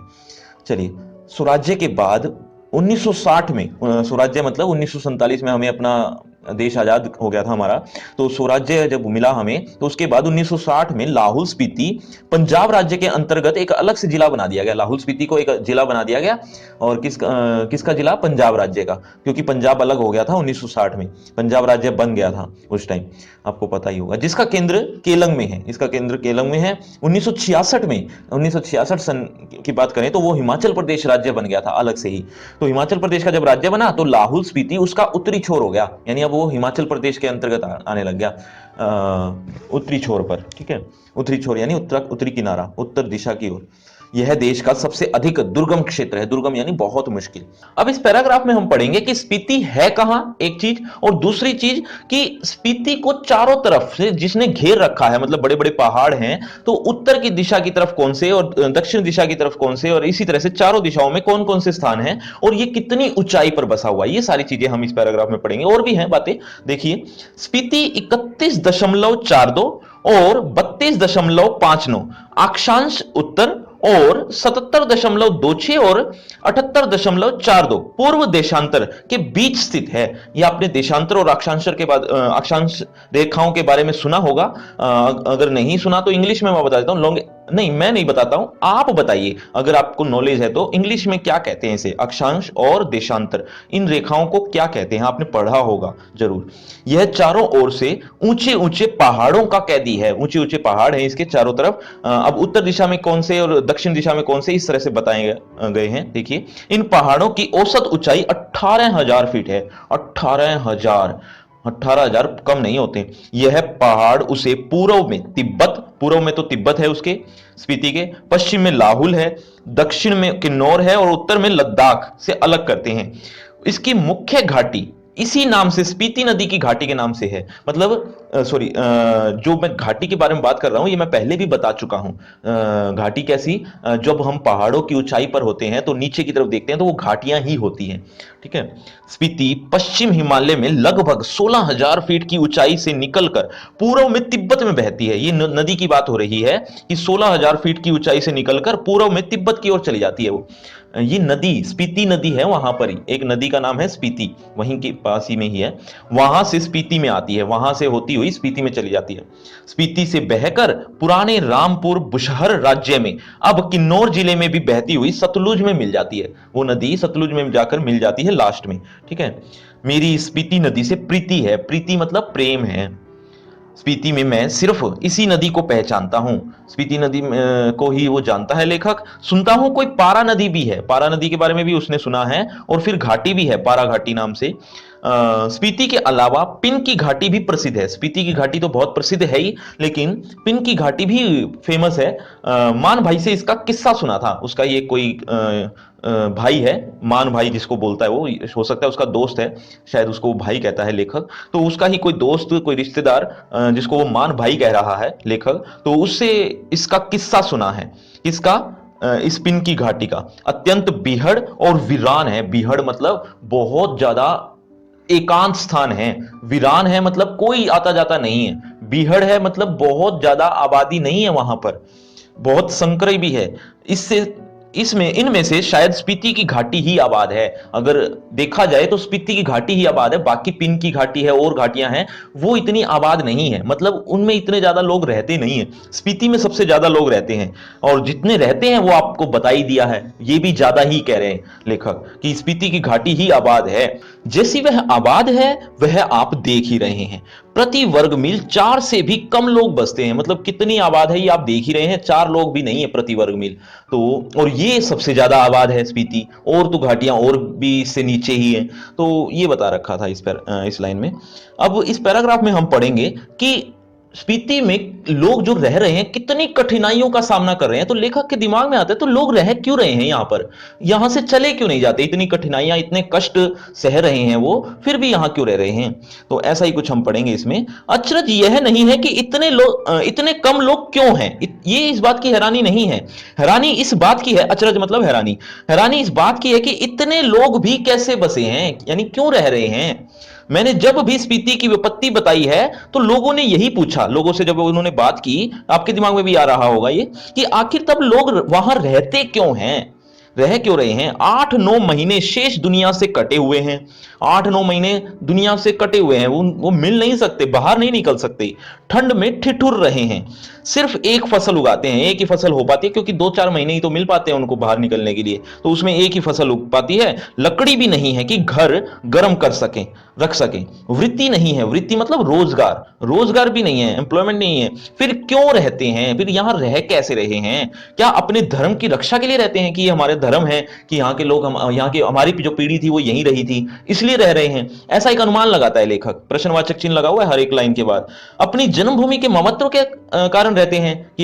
चलिए, स्वराज्य के बाद 1960 में, स्वराज्य मतलब 1947 में हमें अपना देश आजाद हो गया था हमारा, तो स्वराज्य जब मिला हमें, तो उसके बाद 1960 में लाहौल स्पीति पंजाब राज्य के अंतर्गत एक अलग से जिला बना दिया गया। लाहौल स्पीति को एक जिला बना दिया गया। और किसका जिला? पंजाब राज्य का, क्योंकि पंजाब अलग हो गया था 1960 में, पंजाब राज्य बन गया था उस टाइम, आपको पता ही होगा। जिसका केंद्र केलंग में है, इसका केंद्र केलंग में है। 1966 में, 1966 सन की बात करें तो वो हिमाचल प्रदेश राज्य बन गया था अलग से ही। तो हिमाचल प्रदेश का जब राज्य बना तो लाहौल स्पीति उसका उत्तरी छोर हो गया, यानी अब वो हिमाचल प्रदेश के अंतर्गत आने लग गया, उत्तरी छोर पर। ठीक है, उत्तरी छोर यानी उत्तरी किनारा, उत्तर दिशा की ओर। यह देश का सबसे अधिक दुर्गम क्षेत्र है। दुर्गम यानी बहुत मुश्किल। अब इस पैराग्राफ में हम पढ़ेंगे कि स्पीति है कहां, एक चीज, और दूसरी चीज कि स्पीति को चारों तरफ से जिसने घेर रखा है, मतलब बड़े बड़े पहाड़ हैं, तो उत्तर की दिशा की तरफ कौन से और दक्षिण दिशा की तरफ कौन से, और इसी तरह से चारों दिशाओं में कौन कौन से स्थान हैं, और ये कितनी ऊंचाई पर बसा हुआ है, ये सारी चीजें हम इस पैराग्राफ में पढ़ेंगे। और भी हैं बातें, देखिए, स्पीति 31.42 और 32.59 अक्षांश उत्तर, और 77.26 और 78.42 पूर्व देशांतर के बीच स्थित है। यह आपने देशांतर और अक्षांश के बाद अक्षांश रेखाओं के बारे में सुना होगा। अगर नहीं सुना तो इंग्लिश में मैं बता देता हूं। नहीं, मैं नहीं बताता हूं, आप बताइए अगर आपको नॉलेज है तो, इंग्लिश में क्या कहते हैं इसे, अक्षांश और देशांतर, इन रेखाओं को क्या कहते हैं? आपने पढ़ा होगा जरूर। यह चारों ओर से ऊंचे ऊंचे पहाड़ों का कैदी है। ऊंचे ऊंचे पहाड़ हैं इसके चारों तरफ। अब उत्तर दिशा में कौन से और दक्षिण दिशा में कौन से, इस तरह से बताए गए हैं। देखिए, इन पहाड़ों की औसत ऊंचाई 18,000 फीट है। 18,000, 18,000 कम नहीं होते। यह पहाड़ उसे पूर्व में तिब्बत, पूर्व में तो तिब्बत है उसके, स्पीति के, पश्चिम में लाहुल है, दक्षिण में किन्नौर है, और उत्तर में लद्दाख से अलग करते हैं। इसकी मुख्य घाटी इसी नाम से, स्पीति नदी की घाटी के नाम से है। मतलब सॉरी, जो मैं घाटी के बारे में बात कर रहा हूं ये मैं पहले भी बता चुका हूं। घाटी कैसी, जब हम पहाड़ों की ऊंचाई पर होते हैं तो नीचे की तरफ देखते हैं तो वो घाटियां ही होती हैं। ठीक है। स्पीति पश्चिम हिमालय में लगभग 16,000 फीट की ऊंचाई से निकलकर पूर्व में तिब्बत में बहती है। ये नदी की बात हो रही है कि 16,000 फीट की ऊंचाई से निकलकर पूर्व में तिब्बत की ओर चली जाती है वो। ये नदी स्पीति नदी है, वहां पर ही एक नदी का नाम है स्पीति, वहीं के पास ही में ही है। वहां से स्पीति में आती है, वहां से होती हुई स्पीति में चली जाती है। स्पीति से बहकर पुराने रामपुर बुशहर राज्य में, अब किन्नौर जिले में भी बहती हुई सतलुज में मिल जाती है। वो नदी सतलुज में जाकर मिल जाती है लास्ट में। ठीक है। मेरी स्पीति नदी से प्रीति है, प्रीति मतलब प्रेम है। स्पीति में मैं सिर्फ इसी नदी को पहचानता हूं। स्पीति नदी को ही वो जानता है लेखक। सुनता हूं कोई पारा नदी भी है, पारा नदी के बारे में भी उसने सुना है, और फिर घाटी भी है पारा घाटी नाम से। स्पीति के अलावा पिन की घाटी भी प्रसिद्ध है। स्पीति की घाटी तो बहुत प्रसिद्ध है ही, लेकिन पिन की घाटी भी फेमस है। मान भाई से इसका किस्सा सुना था। उसका ये कोई भाई है, मान भाई जिसको बोलता है, वो हो सकता है उसका दोस्त है, शायद उसको भाई कहता है लेखक। तो उसका ही कोई दोस्त, कोई रिश्तेदार, जिसको वो मान भाई कह रहा है लेखक, तो उससे इसका किस्सा सुना है। इसका इस पिन की घाटी का अत्यंत बीहड़ और वीरान है। बीहड़ मतलब बहुत ज्यादा एकांत स्थान है। वीरान है मतलब कोई आता जाता नहीं है। बीहड़ है मतलब बहुत ज्यादा आबादी नहीं है वहां पर, बहुत संकरी भी है। इससे इसमें इनमें से शायद स्पीति की घाटी ही आबाद है। अगर देखा जाए तो स्पीति की घाटी ही आबाद है, बाकी पिन की घाटी है और घाटियां हैं वो इतनी आबाद नहीं है, मतलब उनमें इतने ज्यादा लोग रहते नहीं है। स्पीति में सबसे ज्यादा लोग रहते हैं, और जितने रहते हैं वो आपको बता ही दिया है, ये भी ज्यादा ही कह रहे हैं लेखक कि स्पीति की घाटी ही आबाद है। जैसी वह आबाद है वह आप देख ही रहे हैं। प्रति वर्ग मील 4 से भी कम लोग बसते हैं। मतलब कितनी आबाद है ये आप देख ही रहे हैं, 4 लोग भी नहीं है प्रति वर्ग मील। तो और ये सबसे ज्यादा आबाद है स्पीति, और तो घाटियां और भी इससे नीचे ही है। तो ये बता रखा था इस लाइन में। अब इस पैराग्राफ में हम पढ़ेंगे कि स्पीति में लोग जो रह रहे हैं कितनी कठिनाइयों का सामना कर रहे हैं। तो लेखक के दिमाग में आता है तो लोग रह क्यों रहे हैं यहां पर, यहां से चले क्यों नहीं जाते, इतनी कठिनाइयां इतने कष्ट सह रहे हैं वो, फिर भी यहां क्यों रह रहे हैं। तो ऐसा ही कुछ हम पढ़ेंगे इसमें। अचरज यह नहीं है कि इतने कम लोग क्यों हैं, ये इस बात की हैरानी नहीं है। हैरानी इस बात की है, अचरज मतलब हैरानी, हैरानी इस बात की है कि इतने लोग भी कैसे बसे हैं, यानी क्यों रह रहे हैं। मैंने जब भी स्पीति की विपत्ति बताई है तो लोगों ने यही पूछा, लोगों से जब उन्होंने बात की, आपके दिमाग में भी आ रहा होगा ये, कि आखिर तब लोग वहां रहते क्यों हैं, रह क्यों रहे हैं। 8-9 महीने शेष दुनिया से कटे हुए हैं। 8-9 महीने दुनिया से कटे हुए हैं, वो मिल नहीं सकते, बाहर नहीं निकल सकते, ठंड में ठिठुर रहे हैं। सिर्फ एक फसल उगाते हैं, एक ही फसल हो पाती है, क्योंकि 2-4 महीने ही तो मिल पाते हैं उनको बाहर निकलने के लिए, तो उसमें एक ही फसल उग पाती है। लकड़ी भी नहीं है कि घर गर्म कर सकें, रख सकें। वृत्ति नहीं है, वृत्ति मतलब रोजगार, रोजगार भी नहीं है, एम्प्लॉयमेंट नहीं है। फिर क्यों रहते हैं, फिर यहां रह कैसे रहे हैं। क्या अपने धर्म की रक्षा के लिए रहते हैं कि ये हमारे धर्म है, कि यहाँ के लोग, हम यहाँ की हमारी जो पीढ़ी थी वो यहीं रही थी इसलिए रह रहे हैं। ऐसा एक अनुमान लगाता है लेखक, प्रश्नवाचक चिन्ह लगा हुआ है हर एक लाइन के बाद। अपनी जन्मभूमि के ममत्व के कारण रहते हैं कि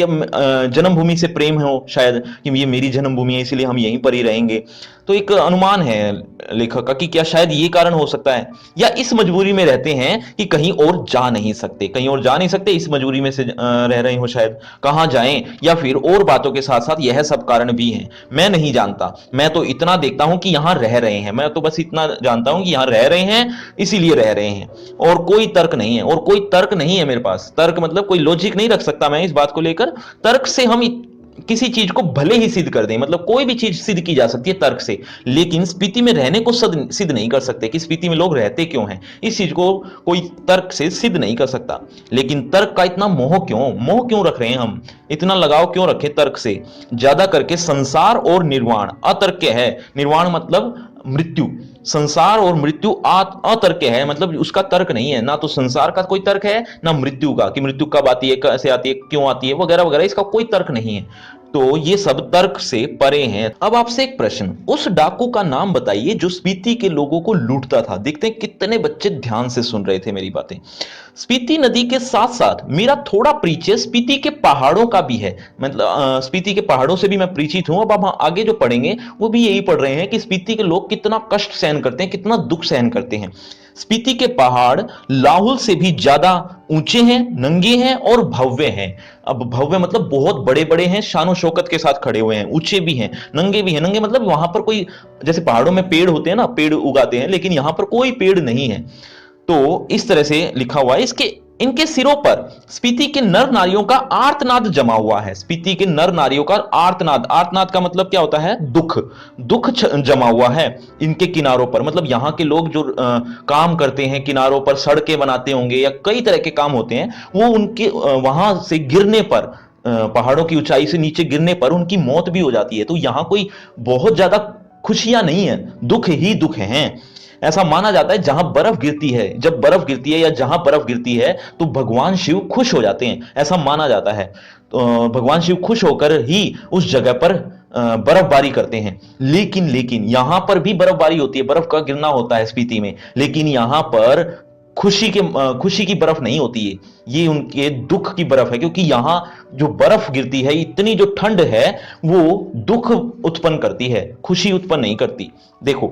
जन्मभूमि से प्रेम हो शायद, कि ये मेरी जन्मभूमि है इसलिए हम यहीं पर ही रहेंगे। तो एक अनुमान है लेखक का कि क्या शायद ये कारण हो सकता है, या इस मजबूरी में रहते हैं कि कहीं और जा नहीं सकते, कहीं और जा नहीं सकते, इस मजबूरी में से रह रहे हो शायद, कहां जाएं, या फिर और बातों के साथ साथ यह सब कारण भी हैं। मैं नहीं जानता, मैं तो इतना देखता हूं कि यहां रह रहे हैं, मैं तो बस इतना जानता हूं कि यहां रह रहे हैं इसीलिए रह रहे हैं, और कोई तर्क नहीं है, और कोई तर्क नहीं है मेरे पास। तर्क मतलब कोई लॉजिक नहीं रख सकता मैं इस बात को लेकर। तर्क से हम किसी चीज को भले ही सिद्ध कर दें, मतलब कोई भी चीज सिद्ध की जा सकती है तर्क से, लेकिन स्पीति में रहने को सिद्ध नहीं कर सकते कि स्पीति में लोग रहते क्यों हैं। इस चीज को कोई तर्क से सिद्ध नहीं कर सकता। लेकिन तर्क का इतना मोह क्यों रख रहे हैं हम, इतना लगाव क्यों रखें तर्क से। ज्यादा करके संसार और निर्वाण अतर्क है। निर्वाण मतलब मृत्यु, संसार और मृत्यु अतर्क है, मतलब उसका तर्क नहीं है। ना तो संसार का कोई तर्क है, ना मृत्यु का, कि मृत्यु कब आती है, कैसे आती है, क्यों आती है, वगैरह वगैरह, इसका कोई तर्क नहीं है। तो ये सब तर्क से परे हैं। अब आपसे एक प्रश्न, उस डाकू का नाम बताइए जो स्पीति के लोगों को लूटता था। देखते हैं कितने बच्चे ध्यान से सुन रहे थे मेरी बातें। स्पीति नदी के साथ साथ मेरा थोड़ा परिचय स्पीति के पहाड़ों का भी है, मतलब स्पीति के पहाड़ों से भी मैं परिचित हूं। अब हम आगे जो पढ़ेंगे वो भी यही पढ़ रहे हैं कि स्पीति के लोग कितना कष्ट सहन करते हैं, कितना दुख सहन करते हैं। स्पीति के पहाड़ लाहुल से भी ज्यादा ऊंचे हैं, नंगे हैं और भव्य हैं। अब भव्य मतलब बहुत बड़े बड़े हैं, शानो शौकत के साथ खड़े हुए हैं, ऊंचे भी हैं, नंगे भी हैं। नंगे मतलब वहां पर कोई, जैसे पहाड़ों में पेड़ होते हैं ना, पेड़ उगाते हैं, लेकिन यहां पर कोई पेड़ नहीं है। तो इस तरह से लिखा हुआ है। इसके इनके सिरों पर स्पीति के नर नारियों का आर्तनाद जमा हुआ है। स्पीति के नर नारियों का आर्तनाद, आर्तनाद का मतलब क्या होता है? दुख, दुख जमा हुआ है इनके किनारों पर। मतलब यहाँ के लोग जो काम करते हैं, किनारों पर सड़कें बनाते होंगे या कई तरह के काम होते हैं, वो उनके वहां से गिरने पर, पहाड़ों की ऊंचाई से नीचे गिरने पर उनकी मौत भी हो जाती है। तो यहाँ कोई बहुत ज्यादा खुशियां नहीं है, दुख ही दुख हैं। ऐसा माना जाता है जहां बर्फ गिरती है, जब बर्फ गिरती है या जहां बर्फ गिरती है तो भगवान शिव खुश हो जाते हैं, ऐसा माना जाता है। तो भगवान शिव खुश होकर ही उस जगह पर बर्फबारी करते हैं। लेकिन यहां पर भी बर्फबारी होती है, बर्फ का गिरना होता है स्पीति में, लेकिन यहां पर खुशी की बर्फ नहीं होती है, ये उनके दुख की बर्फ है। क्योंकि यहां जो बर्फ गिरती है, इतनी जो ठंड है, वो दुख उत्पन्न करती है, खुशी उत्पन्न नहीं करती। देखो,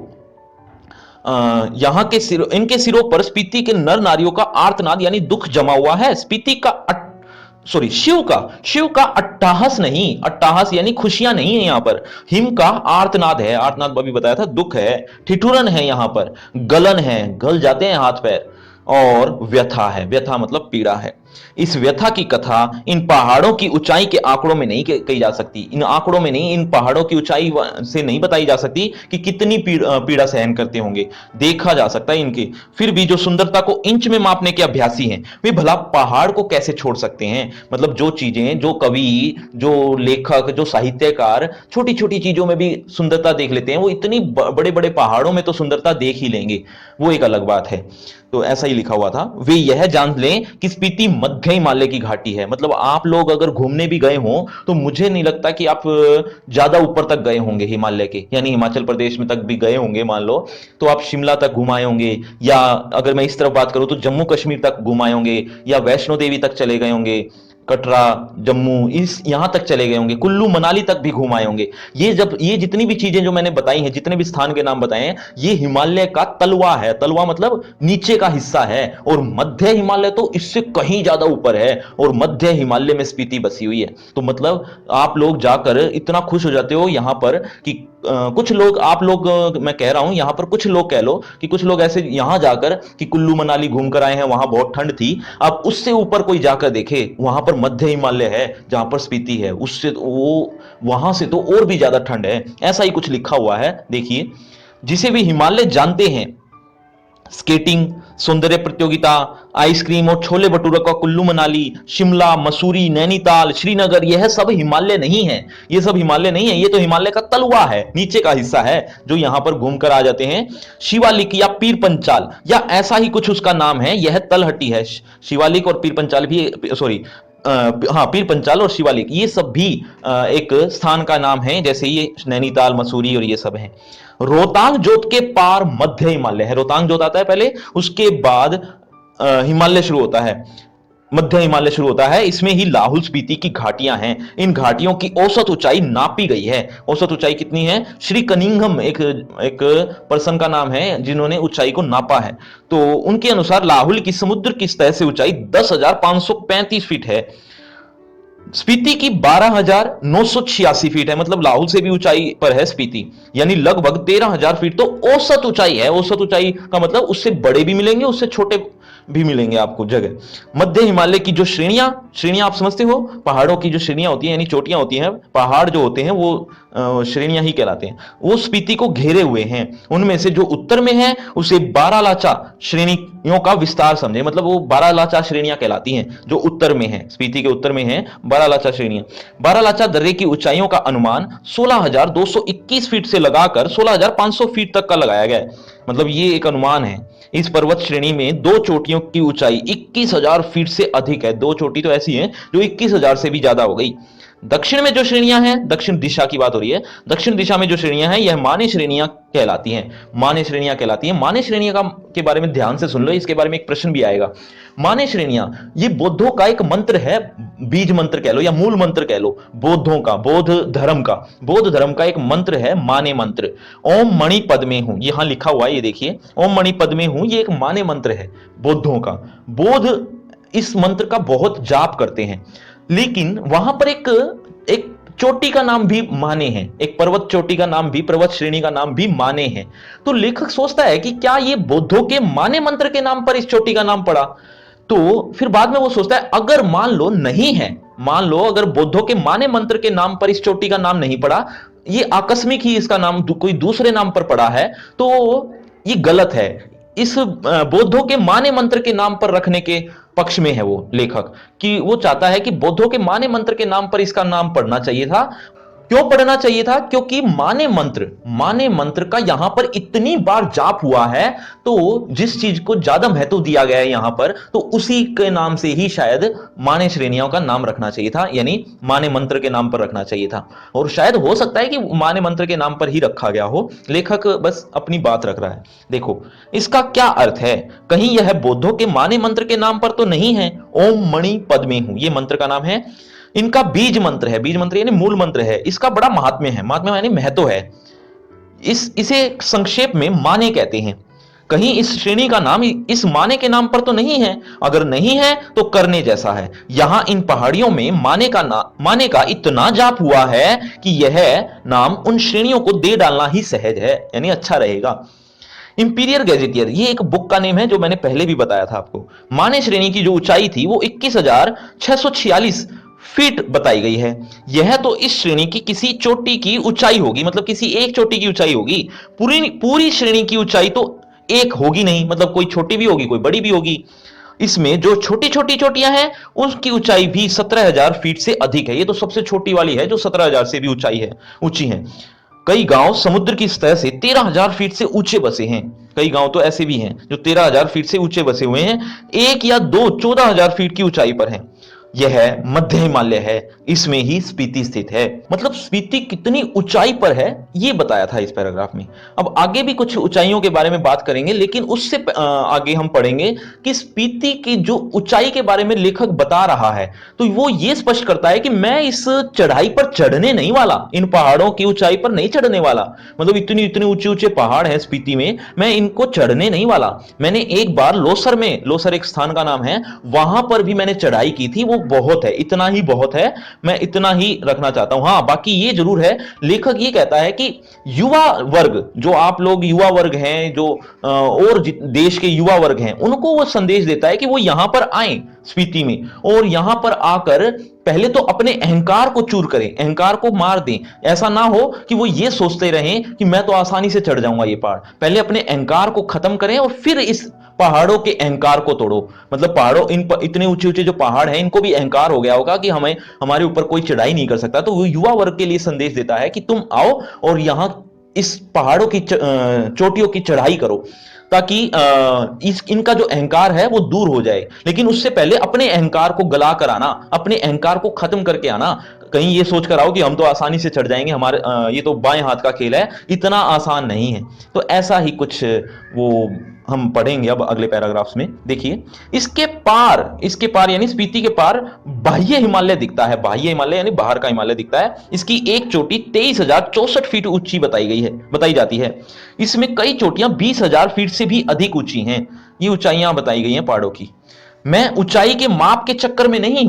यहां के सिरों, इनके सिरों पर स्पीति के नर नारियों का आर्तनाद यानी दुख जमा हुआ है। स्पीति का शिव का अट्टाहस नहीं, अट्टाहस यानी खुशियां नहीं है यहां पर। हिम का आर्तनाद है, आर्तनाद अभी बताया था, दुख है। ठिठुरन है यहां पर, गलन है, गल जाते हैं हाथ पैर, और व्यथा है, व्यथा मतलब पीड़ा है। इस व्यथा की कथा इन पहाड़ों की ऊंचाई के आंकड़ों में नहीं कही जा सकती, इन आंकड़ों में नहीं, इन पहाड़ों की ऊंचाई से नहीं बताई जा सकती कि कितनी पीड़ा सहन करते होंगे। देखा जा सकता है इनके, फिर भी जो सुंदरता को इंच में मापने के अभ्यासी हैं, वे भला पहाड़ को कैसे छोड़ सकते हैं? मतलब जो चीजें, जो कवि, जो लेखक, जो साहित्यकार छोटी छोटी चीजों में भी सुंदरता देख लेते हैं, वो इतनी बड़े बड़े पहाड़ों में तो सुंदरता देख ही लेंगे, वो एक अलग बात है। तो ऐसा ही लिखा हुआ था। वे यह जान लें कि स्पीति मध्य हिमालय की घाटी है। मतलब आप लोग अगर घूमने भी गए हो तो मुझे नहीं लगता कि आप ज्यादा ऊपर तक गए होंगे हिमालय के, यानी हिमाचल प्रदेश में तक भी गए होंगे मान लो, तो आप शिमला तक घुमाए होंगे, या अगर मैं इस तरफ बात करूं तो जम्मू कश्मीर तक घुमाए होंगे, या वैष्णो देवी तक चले गए होंगे, कटरा, जम्मू, इस यहां तक चले गए होंगे, कुल्लू मनाली तक भी घुमाए होंगे। ये जितनी भी चीजें जो मैंने बताई हैं, जितने भी स्थान के नाम बताए हैं, ये हिमालय का तलवा है। तलवा मतलब नीचे का हिस्सा है, और मध्य हिमालय तो इससे कहीं ज्यादा ऊपर है, और मध्य हिमालय में स्पीति बसी हुई है। तो मतलब आप लोग जाकर इतना खुश हो जाते हो यहां पर कि कुछ लोग, आप लोग, मैं कह रहा हूं यहां पर कुछ लोग, कह लो कि कुछ लोग ऐसे यहां जाकर कि कुल्लू मनाली घूम कर आए हैं, वहां बहुत ठंड थी, अब उससे ऊपर कोई जाकर देखे, वहां पर मध्य हिमालय है जहां पर स्पीति है, उससे तो वो, वहां से तो और भी ज्यादा ठंड है। ऐसा ही कुछ लिखा हुआ है, देखिए। जिसे भी हिमालय जानते हैं, स्केटिंग, सौंदर्य प्रतियोगिता, आइसक्रीम और छोले भटूरे का कुल्लू मनाली, शिमला, मसूरी, नैनीताल, श्रीनगर, यह सब हिमालय नहीं है, ये सब हिमालय नहीं है, ये तो हिमालय का तलवा है, नीचे का हिस्सा है, जो यहां पर घूमकर आ जाते हैं। शिवालिक या पीर पंचाल, या ऐसा ही कुछ उसका नाम है, यह तलहटी है। शिवालिक और पीर पंचाल भी, सॉरी, हाँ, पीर पंचाल और शिवालिक, ये सब भी एक स्थान का नाम है, जैसे ये नैनीताल, मसूरी और ये सब है। रोहतांग जोत के पार मध्य हिमालय है। रोहतांग जोत आता है पहले, उसके बाद हिमालय शुरू होता है, मध्य हिमालय शुरू होता है। इसमें ही लाहुल स्पीति की घाटियां हैं। इन घाटियों की औसत ऊंचाई नापी गई है। औसत ऊंचाई कितनी है? श्री कनिंघम एक पर्सन का नाम है जिन्होंने ऊंचाई को नापा है। तो उनके अनुसार लाहुल की समुद्र की सतह से ऊंचाई 10,535 फीट है। स्पीति की 12,986 फीट है, मतलब लाहुल से भी ऊंचाई पर है स्पीति, यानी लगभग 13,000 फीट तो औसत ऊंचाई है। औसत ऊंचाई का मतलब उससे बड़े भी मिलेंगे, उससे छोटे भी मिलेंगे आपको जगह। मध्य हिमालय की जो श्रेणियां, श्रेणियां आप समझते हो, पहाड़ों की जो श्रेणियां होती हैं, यानी चोटियां होती हैं, पहाड़ जो होते हैं वो श्रेणियां ही कहलाते हैं, वो स्पीति को घेरे हुए हैं। उनमें से जो उत्तर में है उसे बारालाचा श्रेणियों का विस्तार समझे, मतलब वो बारालाचा श्रेणियां कहलाती हैं जो उत्तर में है, स्पीति के उत्तर में है बारालाचा श्रेणियां। बारालाचा दर्रे की ऊंचाइयों का अनुमान 16,221 फीट से लगाकर 16,500 फीट तक का लगाया गया है, मतलब ये एक अनुमान है। इस पर्वत श्रेणी में दो चोटियों की ऊंचाई 21,000 फीट से अधिक है। दो चोटी तो ऐसी हैं जो 21,000 से भी ज्यादा हो गई। दक्षिण में जो श्रेणियां हैं, दक्षिण दिशा की बात हो रही है, दक्षिण दिशा में जो श्रेणियां हैं यह मान्य श्रेणियां कहलाती हैं। मान्य श्रेणियां कहलाती हैं। मान्य श्रेणियां का के बारे में ध्यान से सुन लो, इसके बारे में एक प्रश्न भी आएगा। मान्य श्रेणियां ये बौद्धों का एक मंत्र है, बीज मंत्र कह लो या मूल मंत्र कह लो, बौद्धों का, बौद्ध धर्म का एक मंत्र है, माने मंत्र। ओम मणि पद में हूं, यहां लिखा हुआ है, ये देखिए, ओम मणि पद में हूं, ये एक माने मंत्र है बौद्धों का। बौद्ध इस मंत्र का बहुत जाप करते हैं। लेकिन वहां पर एक चोटी का नाम भी माने हैं, एक पर्वत चोटी का नाम भी, पर्वत श्रेणी का नाम भी माने हैं। तो लेखक सोचता है कि क्या ये बौद्धों के माने मंत्र के नाम पर इस चोटी का नाम पड़ा? तो फिर बाद में वो सोचता है अगर मान लो नहीं है, मान लो अगर बौद्धों के माने मंत्र के नाम पर इस चोटी का नाम नहीं पड़ा, ये आकस्मिक ही इसका नाम कोई दूसरे नाम पर पड़ा है, तो ये गलत है। इस बौद्धों के माने मंत्र के नाम पर रखने के पक्ष में है वो लेखक, कि वो चाहता है कि बौद्धों के माने मंत्र के नाम पर इसका नाम पढ़ना चाहिए था। क्यों पढ़ना चाहिए था? क्योंकि माने मंत्र का यहां पर इतनी बार जाप हुआ है, तो जिस चीज को ज्यादा महत्व दिया गया है यहां पर, तो उसी के नाम से ही शायद माने श्रेणियों का नाम रखना चाहिए था, यानी माने मंत्र के नाम पर रखना चाहिए था। और शायद हो सकता है कि माने मंत्र के नाम पर ही रखा गया हो, लेखक बस अपनी बात रख रहा है। देखो इसका क्या अर्थ है, कहीं यह बौद्धों के माने मंत्र के नाम पर तो नहीं है। ओम मणि पद में हूं, यह मंत्र का नाम है, इनका बीज मंत्र है, बीज मंत्र यानी मूल मंत्र है, इसका बड़ा महात्म्य है, महात्म्य यानी महत्व है। इसे संक्षेप में माने कहते हैं। कहीं इस श्रेणी का नाम इस माने के नाम पर तो नहीं है, अगर नहीं है तो करने जैसा है। यहां इन पहाड़ियों में माने का इतना जाप हुआ है कि यह नाम उन श्रेणियों को दे डालना ही सहज है, यानी अच्छा रहेगा। इंपीरियल गैजेटियर ये एक बुक का नेम है जो मैंने पहले भी बताया था आपको। माने श्रेणी की जो ऊंचाई थी वो 21,646 फीट बताई गई है। यह तो इस श्रेणी की किसी चोटी की ऊंचाई होगी, मतलब किसी एक चोटी की ऊंचाई होगी। पूरी श्रेणी की ऊंचाई तो एक होगी नहीं, मतलब कोई छोटी भी होगी कोई बड़ी भी होगी। इसमें जो छोटी छोटी चोटियां हैं उसकी ऊंचाई भी 17,000 फीट से अधिक है। ये तो सबसे छोटी वाली है जो 17,000 से भी ऊंची है। कई गांव समुद्र की सतह से 13,000 फीट से ऊंचे बसे हैं। कई गांव तो ऐसे भी हैं जो 13,000 फीट से ऊंचे बसे हुए हैं। एक या दो 14,000 फीट की ऊंचाई पर हैं। यह मध्य हिमालय है, इसमें ही स्पीति स्थित है। मतलब स्पीति कितनी ऊंचाई पर है ये बताया था इस पैराग्राफ में। अब आगे भी कुछ ऊंचाइयों के बारे में बात करेंगे, लेकिन उससे आगे हम पढ़ेंगे कि स्पीति की जो ऊंचाई के बारे में लेखक बता रहा है, तो वो ये स्पष्ट करता है कि मैं इस चढ़ाई पर चढ़ने नहीं वाला, इन पहाड़ों की ऊंचाई पर नहीं चढ़ने वाला। मतलब इतनी इतने ऊंचे ऊंचे पहाड़ हैं स्पीति में, मैं इनको चढ़ने नहीं वाला। मैंने एक बार लोसर एक स्थान का नाम है, वहां पर भी मैंने चढ़ाई की थी, वो बहुत है, इतना ही बहुत है, मैं इतना ही रखना चाहता हूं। हां बाकी ये जरूर है, लेखक ये कहता है कि युवा वर्ग, जो आप लोग युवा वर्ग हैं, जो और देश के युवा वर्ग हैं, उनको वो संदेश देता है कि वो यहां पर आए स्पीति में, और यहां पर आकर पहले तो अपने अहंकार को चूर करें, अहंकार को मार दें। ऐसा ना हो कि वो ये सोचते रहें कि मैं तो आसानी से चढ़ जाऊंगा ये पहाड़। पहले अपने अहंकार को खत्म करें और फिर इस पहाड़ों के अहंकार को तोड़ो। मतलब पहाड़ों इतने ऊंचे ऊंचे जो पहाड़ हैं, इनको भी अहंकार हो गया होगा कि हमारे ऊपर कोई चढ़ाई नहीं कर सकता। तो वो युवा वर्ग के लिए संदेश देता है कि तुम आओ और यहां इस पहाड़ों की चोटियों की चढ़ाई करो, ताकि इनका जो अहंकार है वो दूर हो जाए। लेकिन उससे पहले अपने अहंकार को गला कर आना, अपने अहंकार को खत्म करके आना। कहीं ये सोच कर आओ कि हम तो आसानी से चढ़ जाएंगे, हमारे ये तो बाएं हाथ का खेल है, इतना आसान नहीं है। तो ऐसा ही कुछ वो हम पढ़ेंगे अब अगले पैराग्राफ्स में। देखिए इसके पार यानी स्पीति के पार बाह्य हिमालय दिखता है। बाह्य हिमालय यानी बाहर का हिमालय दिखता है। इसकी एक चोटी 23,064 फीट ऊंची बताई जाती है। इसमें कई चोटियां 20,000 फीट से भी अधिक ऊंची हैं। ये ऊंचाइयां बताई गई हैं पहाड़ों की। मैं ऊंचाई के माप के चक्कर में नहीं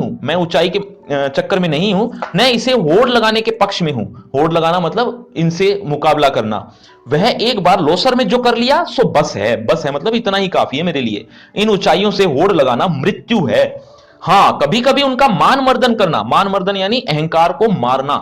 हूं, मैं इसे होड़ लगाने के पक्ष में हूं। होड़ लगाना मतलब इनसे मुकाबला करना। वह एक बार लोसर में जो कर लिया सो बस है मतलब इतना ही काफी है मेरे लिए। इन ऊंचाइयों से होड़ लगाना मृत्यु है। हां कभी कभी उनका मान मर्दन यानी अहंकार को मारना,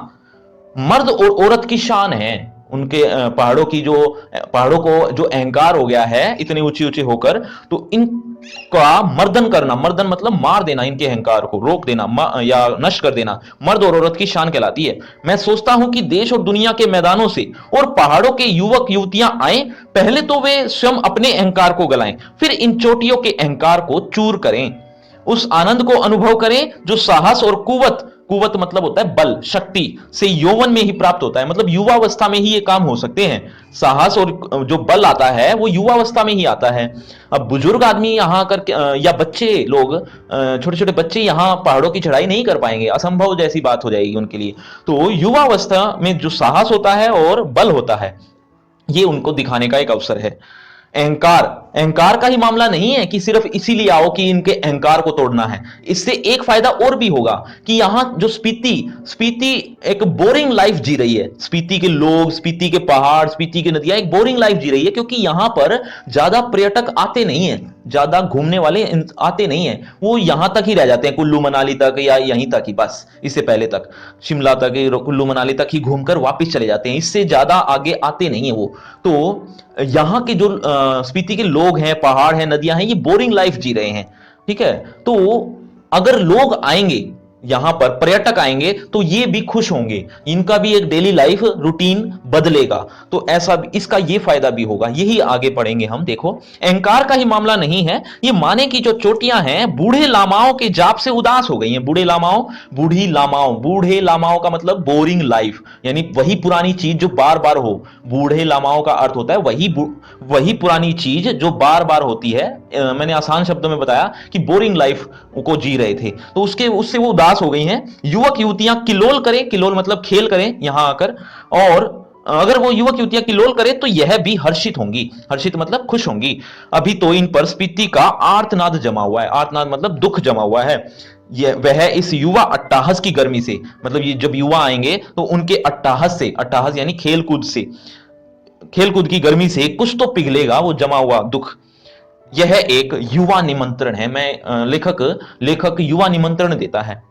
मर्द और औरत की शान है। उनके पहाड़ों को जो अहंकार हो गया है इतने ऊंचे ऊंचे होकर, तो इनका मर्दन करना, मर्दन मतलब मार देना, इनके अहंकार को रोक देना या नष्ट कर देना, मर्द और औरत की शान कहलाती है। मैं सोचता हूं कि देश और दुनिया के मैदानों से और पहाड़ों के युवक युवतियां आए, पहले तो वे स्वयं अपने अहंकार को गलाएं, फिर इन चोटियों के अहंकार को चूर करें, उस आनंद को अनुभव करें जो साहस और कुवत कुवत मतलब होता है बल, शक्ति से यौवन में ही प्राप्त होता है, मतलब युवावस्था में ही ये काम हो सकते हैं। साहस और जो बल आता है वो युवावस्था में ही आता है। अब बुजुर्ग आदमी यहाँ आकर या बच्चे लोग, छोटे छोटे बच्चे यहाँ पहाड़ों की चढ़ाई नहीं कर पाएंगे, असंभव जैसी बात हो जाएगी उनके लिए। तो युवावस्था में जो साहस होता है और बल होता है, ये उनको दिखाने का एक अवसर है। अहंकार, अहंकार का ही मामला नहीं है कि सिर्फ इसीलिए आओ कि इनके अहंकार को तोड़ना है। इससे एक फायदा और भी होगा कि यहां जो स्पीति स्पीति एक बोरिंग लाइफ जी रही है। स्पीति के लोग, स्पीति के पहाड़, स्पीति की नदियां एक बोरिंग लाइफ जी रही है, क्योंकि यहां पर ज्यादा पर्यटक आते नहीं है, ज्यादा घूमने वाले आते नहीं है। वो यहां तक ही रह जाते हैं, कुल्लू मनाली तक या यहीं तक ही, बस इससे पहले तक शिमला तक, कुल्लू मनाली तक ही घूमकर वापस चले जाते हैं, इससे ज्यादा आगे आते नहीं है वो। तो यहाँ के जो स्पीति के लोग हैं, पहाड़ हैं, नदियां हैं, ये बोरिंग लाइफ जी रहे हैं। ठीक है, तो अगर लोग आएंगे यहां पर, पर्यटक आएंगे, तो ये भी खुश होंगे, इनका भी एक डेली लाइफ रूटीन बदलेगा। तो ऐसा इसका ये फायदा भी होगा, यही आगे पढ़ेंगे हम। देखो, अहंकार का ही मामला नहीं है, ये माने की जो चोटियां हैं बूढ़े लामाओं के जाप से उदास हो गई हैं। बूढ़े लामाओं, बूढ़ी लामाओं, बूढ़े लामाओं का मतलब बोरिंग लाइफ, यानी वही पुरानी चीज जो बार बार हो। बूढ़े लामाओं का अर्थ होता है वही पुरानी चीज जो बार बार होती है। मैंने आसान शब्दों में बताया कि बोरिंग लाइफ को जी रहे थे, तो उससे वो उदास हो गई हैं। युवक युवतियां किलोल करें, किलोल मतलब खेल करें यहां आकर, और अगर वो युवक युवतियां किलोल करें तो यह भी हर्षित होंगी। हर्षित मतलब खुश होंगी। अभी तो इन पर स्पीति का आर्तनाद जमा हुआ है। आर्तनाद मतलब दुख जमा हुआ है। वह इस युवा अट्टाहस की गर्मी से, मतलब ये जब युवा आएंगे तो उनके अट्टाहस से, अट्टाहस यानी खेलकूद से, खेलकूद की गर्मी से कुछ तो पिघलेगा वो जमा हुआ दुख। यह एक युवा निमंत्रण है। मैं लेखक युवा निमंत्रण देता है।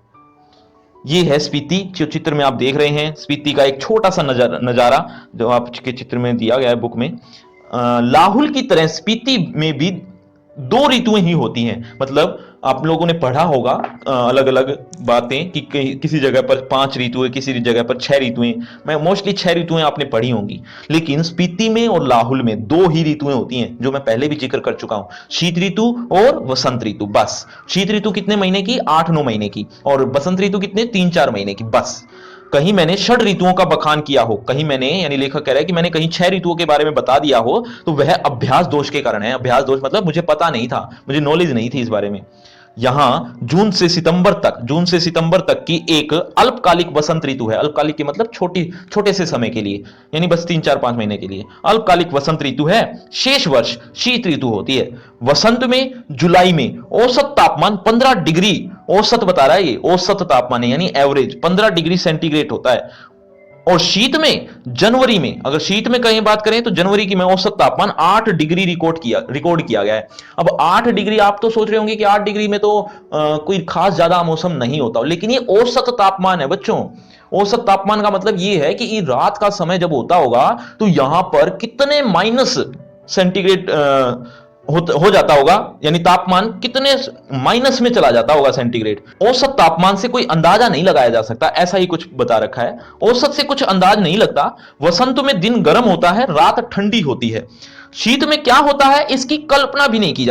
ये है स्पीति, जो चित्र में आप देख रहे हैं। स्पीति का एक छोटा सा नजारा जो आपके चित्र में दिया गया है बुक में। लाहुल की तरह स्पीति में भी दो ऋतुएं ही होती हैं। मतलब आप लोगों ने पढ़ा होगा अलग अलग बातें कि किसी जगह पर 5 ऋतुएं, किसी जगह पर 6 ऋतुएं। मैं मोस्टली 6 ऋतुएं आपने पढ़ी होंगी, लेकिन स्पीति में और लाहुल में 2 ही ऋतुएं होती हैं, जो मैं पहले भी जिक्र कर चुका हूं, शीत ऋतु और वसंत ऋतु। बस शीत ऋतु कितने महीने की? 8-9 महीने की। और वसंत ऋतु कितने? 3-4 महीने की। बस कहीं मैंने 6 ऋतुओं का बखान किया हो, कहीं मैंने, यानी लेखक कह रहा है कि मैंने कहीं 6 ऋतुओं के बारे में बता दिया हो, तो वह अभ्यास दोष के कारण है। अभ्यास दोष मतलब मुझे पता नहीं था, मुझे नॉलेज नहीं थी इस बारे में। यहां जून से सितंबर तक की एक अल्पकालिक वसंत ऋतु है। अल्पकालिक की मतलब छोटे से समय के लिए, यानी बस 3-4-5 महीने के लिए अल्पकालिक वसंत ऋतु है। शेष वर्ष शीत ऋतु होती है। वसंत में, जुलाई में औसत तापमान 15 डिग्री, औसत बता रहा है ये, औसत तापमान है यानी एवरेज 15 डिग्री सेंटीग्रेड होता है। और शीत में, जनवरी में, अगर शीत में कहीं बात करें तो जनवरी की में औसत तापमान 8 डिग्री रिकॉर्ड किया गया है। अब 8 डिग्री, आप तो सोच रहे होंगे कि 8 डिग्री में तो कोई खास ज्यादा मौसम नहीं होता, लेकिन ये औसत तापमान है बच्चों। औसत तापमान का मतलब ये है कि रात का समय जब होता होगा तो यहां पर कितने माइनस सेंटीग्रेड हो जाता होगा, यानी तापमान कितने माइनस में चला जाता होगा सेंटीग्रेड। औसत तापमान से कोई अंदाजा नहीं लगाया जा सकता, ऐसा ही कुछ बता रखा है। औसत से कुछ अंदाज नहीं लगता। वसंत में दिन गर्म होता है, रात ठंडी होती है। शीत में क्या होता है इसकी कल्पना भी नहीं की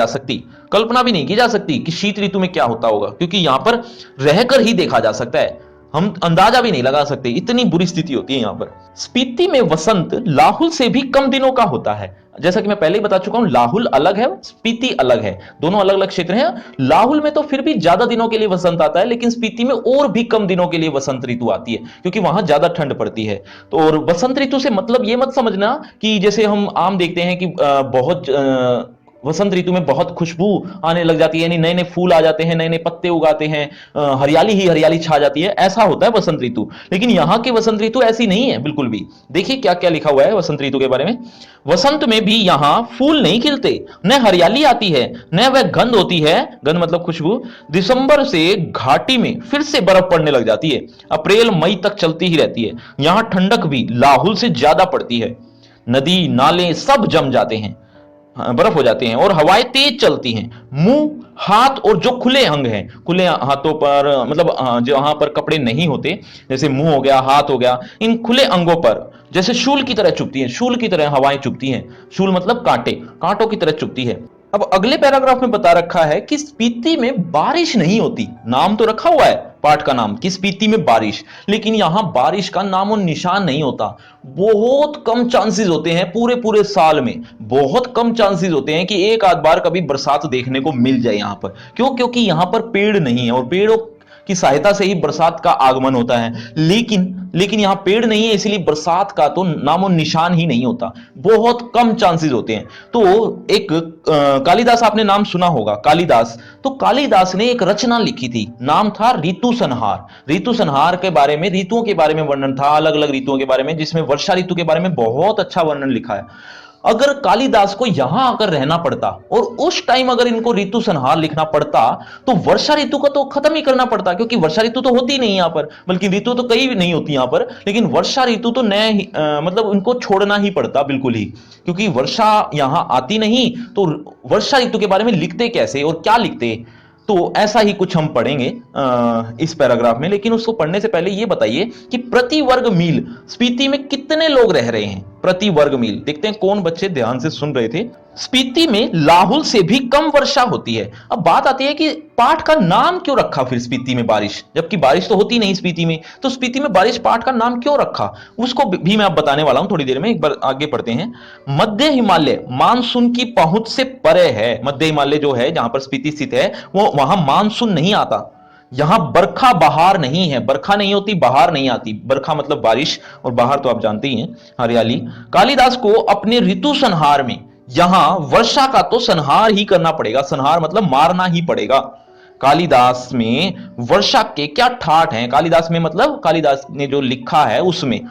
जा सकती कि शीत ऋतु में क्या होता होगा, क्योंकि यहां पर रहकर ही देखा जा सकता है, हम अंदाजा भी नहीं लगा सकते, इतनी बुरी स्थिति होती है यहां पर। स्पीति में वसंत लाहुल से भी कम दिनों का होता है। जैसा कि मैं पहले ही बता चुका हूं, लाहुल अलग है, स्पीति अलग है, दोनों अलग अलग क्षेत्र हैं। लाहुल में तो फिर भी ज्यादा दिनों के लिए वसंत आता है, लेकिन स्पीति में और भी कम दिनों के लिए वसंत ऋतु आती है, क्योंकि वहां ज्यादा ठंड पड़ती है। तो और वसंत ऋतु से मतलब ये मत समझना कि जैसे हम आम देखते हैं कि वसंत ऋतु में बहुत खुशबू आने लग जाती है, यानी नए नए फूल आ जाते हैं, नए नए पत्ते उगाते हैं, हरियाली ही हरियाली छा जाती है, ऐसा होता है वसंत ऋतु। लेकिन यहाँ की वसंत ऋतु ऐसी नहीं है बिल्कुल भी। देखिए क्या क्या लिखा हुआ है वसंत ऋतु के बारे में। वसंत में भी यहाँ फूल नहीं खिलते, न हरियाली आती है, न वह गंध होती है, गंध मतलब खुशबू। दिसंबर से घाटी में फिर से बर्फ पड़ने लग जाती है, अप्रैल मई तक चलती ही रहती है। यहाँ ठंडक भी लाहुल से ज्यादा पड़ती है, नदी नाले सब जम जाते हैं, बर्फ हो जाते हैं, और हवाएं तेज चलती हैं। मुंह, हाथ और जो खुले अंग हैं, खुले हाथों पर मतलब जो वहां पर कपड़े नहीं होते, जैसे मुंह हो गया, हाथ हो गया, इन खुले अंगों पर जैसे शूल की तरह चुभती हैं, शूल की तरह हवाएं चुभती हैं। शूल मतलब कांटे, कांटों की तरह चुभती है। अब अगले पैराग्राफ में बता रखा है कि स्पीति में बारिश नहीं होती। नाम तो रखा हुआ है, पाठ का नाम कि स्पीति में बारिश, लेकिन यहां बारिश का नामो निशान नहीं होता। बहुत कम चांसेस होते हैं पूरे पूरे साल में, बहुत कम चांसेस होते हैं कि एक आध बार कभी बरसात देखने को मिल जाए यहां पर। क्यों? क्योंकि यहां पर पेड़ नहीं है और पेड़ों की सहायता से ही बरसात का आगमन होता है। लेकिन यहां पेड़ नहीं है, इसलिए बरसात का तो नामो निशान ही नहीं होता, बहुत कम चांसेस होते हैं। तो एक कालिदास, आपने नाम सुना होगा कालिदास। तो कालिदास ने एक रचना लिखी थी, नाम था ऋतु संहार। ऋतु संहार के बारे में, ऋतुओं के बारे में वर्णन था, अलग अलग ऋतुओं के बारे में, जिसमें वर्षा ऋतु के बारे में बहुत अच्छा वर्णन लिखा है। अगर कालिदास को यहां आकर रहना पड़ता और उस टाइम अगर इनको ऋतु संहार लिखना पड़ता, तो वर्षा ऋतु का तो खत्म ही करना पड़ता, क्योंकि वर्षा ऋतु तो होती नहीं यहां पर, बल्कि ऋतु तो कहीं भी नहीं होती यहां पर, लेकिन वर्षा ऋतु तो नया ही मतलब उनको छोड़ना ही पड़ता बिल्कुल ही, क्योंकि वर्षा यहां आती नहीं, तो वर्षा ऋतु के बारे में लिखते कैसे और क्या लिखते। तो ऐसा ही कुछ हम पढ़ेंगे इस पैराग्राफ में। लेकिन उसको पढ़ने से पहले ये बताइए कि प्रति वर्ग मील स्पीति में कितने लोग रह रहे हैं। प्रति वर्ग मील देखते हैं कौन बच्चे ध्यान से सुन रहे थे। स्पीति में लाहुल से भी कम वर्षा होती है। अब बात आती है कि पाठ का नाम क्यों रखा फिर स्पीति में बारिश, जबकि बारिश तो होती नहीं स्पीति में, तो स्पीति में बारिश पाठ का नाम क्यों रखा, उसको भी मैं अब बताने वाला हूं थोड़ी देर में। एक बार आगे पढ़ते हैं। मध्य हिमालय मानसून की पहुंच से परे है। मध्य हिमालय जो है जहां पर स्पीति स्थित है, वो वहां मानसून नहीं आता। यहां बरखा बहार नहीं है, बरखा नहीं होती, बहार नहीं आती। बरखा मतलब बारिश और बहार तो आप जानते ही हैं, हरियाली। कालिदास को अपने ऋतु संहार में यहां वर्षा का तो संहार ही करना पड़ेगा। संहार मतलब मारना ही पड़ेगा। कालिदास में वर्षा के क्या ठाठ हैं, कालिदास में मतलब कालिदास ने जो लिखा है उसमें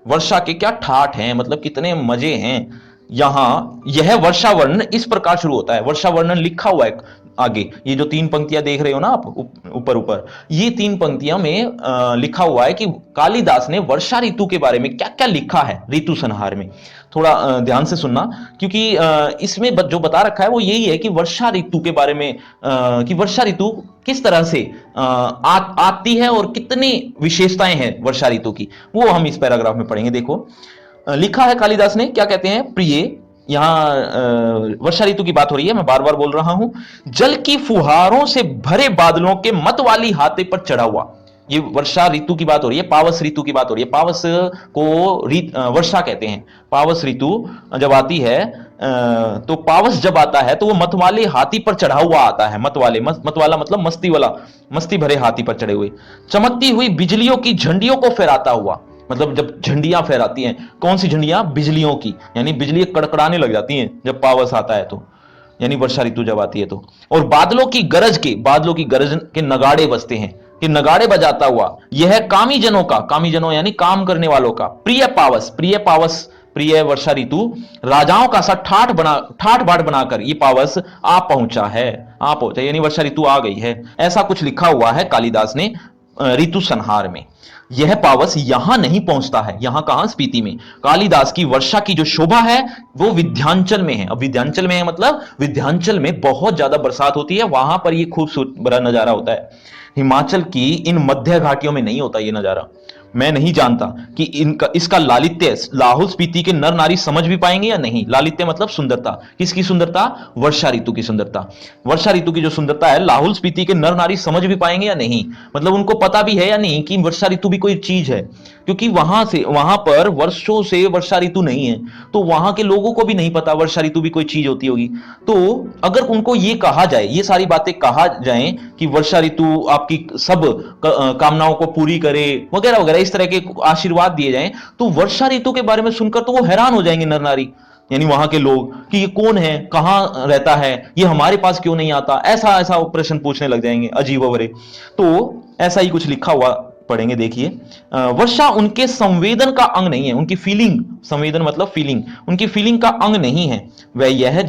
वर्षा के क्या ठाठ हैं, मतलब कितने मजे हैं। यहां यह वर्षा वर्णन इस प्रकार शुरू होता है। वर्षा वर्णन लिखा हुआ है आगे, ये जो तीन पंक्तियां देख रहे हो ना आप ऊपर ऊपर, ये तीन पंक्तियां में लिखा हुआ है कि कालिदास ने वर्षा ऋतु के बारे में क्या क्या लिखा है ऋतु संहार में। थोड़ा ध्यान से सुनना, क्योंकि इसमें जो बता रखा है वो यही है कि वर्षा ऋतु के बारे में, कि वर्षा ऋतु किस तरह से आती है और कितनी विशेषताएं हैं वर्षा ऋतु की, वो हम इस पैराग्राफ में पढ़ेंगे। देखो लिखा है कालिदास ने, क्या कहते हैं। प्रिय, यहां वर्षा ऋतु की बात हो रही है, मैं बार बार बोल रहा हूं। जल की फुहारों से भरे बादलों के मत वाली हाथे पर चढ़ा हुआ, ये वर्षा ऋतु की बात हो रही है, पावस ऋतु की बात हो रही है। पावस को वर्षा कहते हैं। पावस ऋतु जब आती है, तो पावस जब आता है तो वो मतवाले हाथी पर चढ़ा हुआ आता है। मतवाला मतलब मस्ती वाला, मस्ती भरे हाथी पर चढ़े हुए। चमकती हुई बिजलियों की झंडियों को फहराता हुआ, मतलब जब झंडियां फहराती हैं, कौन सी झंडियां, बिजलियों की, यानी बिजली कड़कड़ाने लग जाती हैं जब पावस आता है तो, यानी वर्षा ऋतु जब आती है तो। और बादलों की गरज के नगाड़े बजते हैं, कि नगाड़े बजाता हुआ यह कामी जनों यानी काम करने वालों का प्रिय प्रिय वर्षा ऋतु राजाओं का सा ठाठ बाट बनाकर ये पावस आ पहुंचा यानी वर्षा ऋतु आ गई है। ऐसा कुछ लिखा हुआ है कालिदास ने ऋतु संहार में। यह पावस यहां नहीं पहुंचता है, यहां कहां, स्पीति में। कालिदास की वर्षा की जो शोभा है वो विंध्याचल में है। अब विंध्याचल में है मतलब विंध्याचल में बहुत ज्यादा बरसात होती है, वहां पर ये खूबसूरत बड़ा नजारा होता है। हिमाचल की इन मध्य घाटियों में नहीं होता ये नजारा। मैं नहीं जानता कि इसका लालित्य लाहौल स्पीति के नर नारी समझ भी पाएंगे या नहीं। लालित्य मतलब सुंदरता, किसकी सुंदरता, वर्षा ऋतु की सुंदरता। वर्षा ऋतु की जो सुंदरता है लाहौल स्पीति के नर नारी समझ भी पाएंगे या नहीं, मतलब उनको पता भी है या नहीं कि वर्षा ऋतु भी कोई चीज है, क्योंकि वहां पर वर्षों से वर्षा ऋतु नहीं है, तो वहां के लोगों को भी नहीं पता वर्षा ऋतु भी कोई चीज होती होगी। तो अगर उनको ये कहा जाए, ये सारी बातें कहा जाए कि वर्षा ऋतु आपकी सब कामनाओं को पूरी करे वगैरह वगैरह, इस तरह के आशीर्वाद दिए जाएं, तो वर्षा ऋतु के बारे में सुनकर तो वो हैरान हो जाएंगे नर नारी, यानी वहां के लोग, कि ये कौन है, कहां रहता है, ये हमारे पास क्यों नहीं आता, ऐसा ऐसा प्रश्न पूछने लग जाएंगे अजीब वगैरह। तो ऐसा ही कुछ लिखा हुआ पढ़ेंगे। देखिए, वर्षा उनके संवेदन का अंग नहीं है, उनकी फीलिंग, संवेदन मतलब फीलिंग, उनकी फीलिंग का अंग नहीं है। वह ये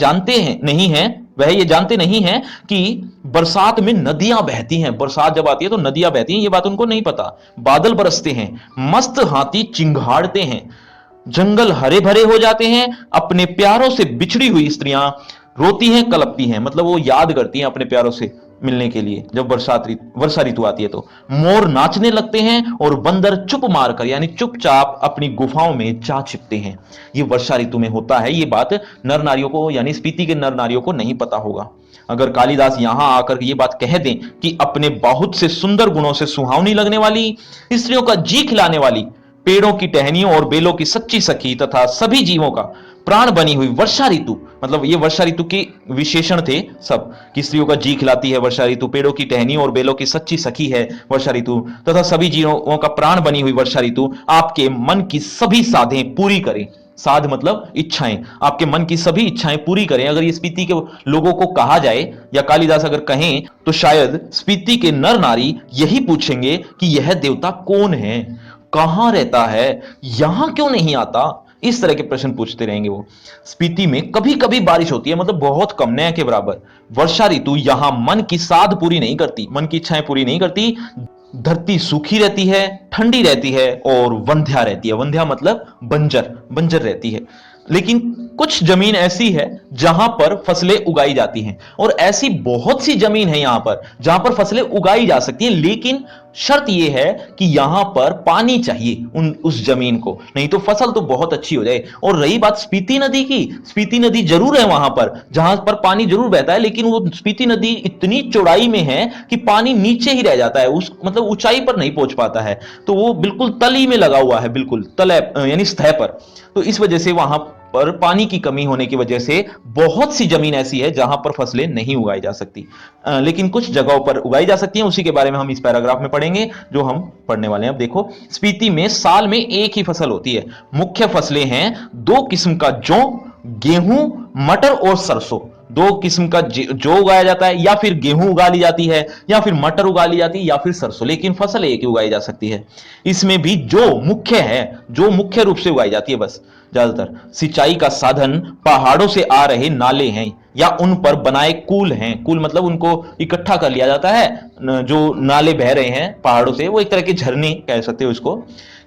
जानते नहीं हैं कि बरसात में नदियां बहती हैं, बरसात जब आती है तो नदियां बहती हैं, ये बात उनको नहीं पता। बादल बरसते हैं, मस्त हाथी चिंघाड़ते हैं, जंगल हरे भरे हो जाते हैं, अपने प्यारों से बिछड़ी हुई स्त्रियां रोती हैं, कलपती हैं, मतलब वो याद करती हैं अपने प्यारों से, मिलने के लिए जब वर्षा ऋतु आती है तो मोर नाचने लगते हैं और बंदर चुप मारकर यानी चुपचाप अपनी गुफाओं में जा छिपते हैं। ये वर्षा ऋतु में होता है। ये बात नर नारियों को यानी स्पीति के नर नारियों को नहीं पता होगा। अगर कालिदास यहां आकर ये बात कह दें कि अपने बहुत से सुंदर गुणों से सुहावनी लगने वाली, स्त्रियों का जी खिलाने वाली, पेड़ों की टहनियों और बेलों की सच्ची सखी तथा सभी जीवों का प्राण बनी हुई वर्षा ऋतु, मतलब ये वर्षा ऋतु के विशेषण थे सब कि स्त्रियों का जी खिलाती है वर्षा ऋतु, पेड़ों की टहनियों और बेलों की सच्ची सखी है वर्षा ऋतु तथा सभी जीवों का प्राण बनी हुई वर्षा ऋतु आपके मन की सभी साधें पूरी करे। साध मतलब इच्छाएं, आपके मन की सभी इच्छाएं पूरी करें। अगर ये स्पीति के लोगों को कहा जाए या कालिदास अगर कहें तो शायद स्पीति के नर नारी यही पूछेंगे कि यह देवता कौन है, कहां रहता है, यहां क्यों नहीं आता। इस तरह के प्रश्न पूछते रहेंगे वो। स्पीति में कभी कभी बारिश होती है, मतलब बहुत कम, न के बराबर। वर्षा ऋतु यहां मन की साध पूरी नहीं करती, मन की इच्छाएं पूरी नहीं करती। धरती सूखी रहती है, ठंडी रहती है और वंध्या रहती है। वंध्या मतलब बंजर, बंजर रहती है। लेकिन कुछ जमीन ऐसी है जहां पर फसलें उगाई जाती हैं और ऐसी बहुत सी जमीन है यहां पर जहां पर फसलें उगाई जा सकती हैं, लेकिन शर्त यह है कि यहां पर पानी चाहिए उस जमीन को, नहीं तो फसल तो बहुत अच्छी हो जाए। और रही बात स्पीति नदी की, स्पीति नदी जरूर है वहां पर जहां पर पानी जरूर बहता है, लेकिन वो स्पीति नदी इतनी चौड़ाई में है कि पानी नीचे ही रह जाता है, उस मतलब ऊंचाई पर नहीं पहुंच पाता है। तो वो बिल्कुल तली में लगा हुआ है, बिल्कुल तल यानी सतह पर। तो इस वजह से वहां पर पानी की कमी होने की वजह से बहुत सी जमीन ऐसी है जहां पर फसलें नहीं उगाई जा सकती, लेकिन कुछ जगहों पर उगाई जा सकती हैं। उसी के बारे में हम इस पैराग्राफ में पढ़ेंगे जो हम पढ़ने वाले हैं। अब देखो, स्पीति में साल में एक ही फसल होती है। मुख्य फसलें हैं दो किस्म का जौ, गेहूं, मटर और सरसों। दो किस्म का जौ उगाया जाता है, या फिर गेहूं उगा ली जाती है, या फिर मटर उगा ली जाती है, या फिर सरसों, लेकिन फसल एक ही उगाई जा सकती है। इसमें भी जो मुख्य है, जो मुख्य रूप से उगाई जाती है बस। ज्यादातर सिंचाई का साधन पहाड़ों से आ रहे नाले हैं या उन पर बनाए कूल हैं। कूल मतलब उनको इकट्ठा कर लिया जाता है, जो नाले बह रहे हैं पहाड़ों से, वो एक तरह के झरने कह सकते हो इसको।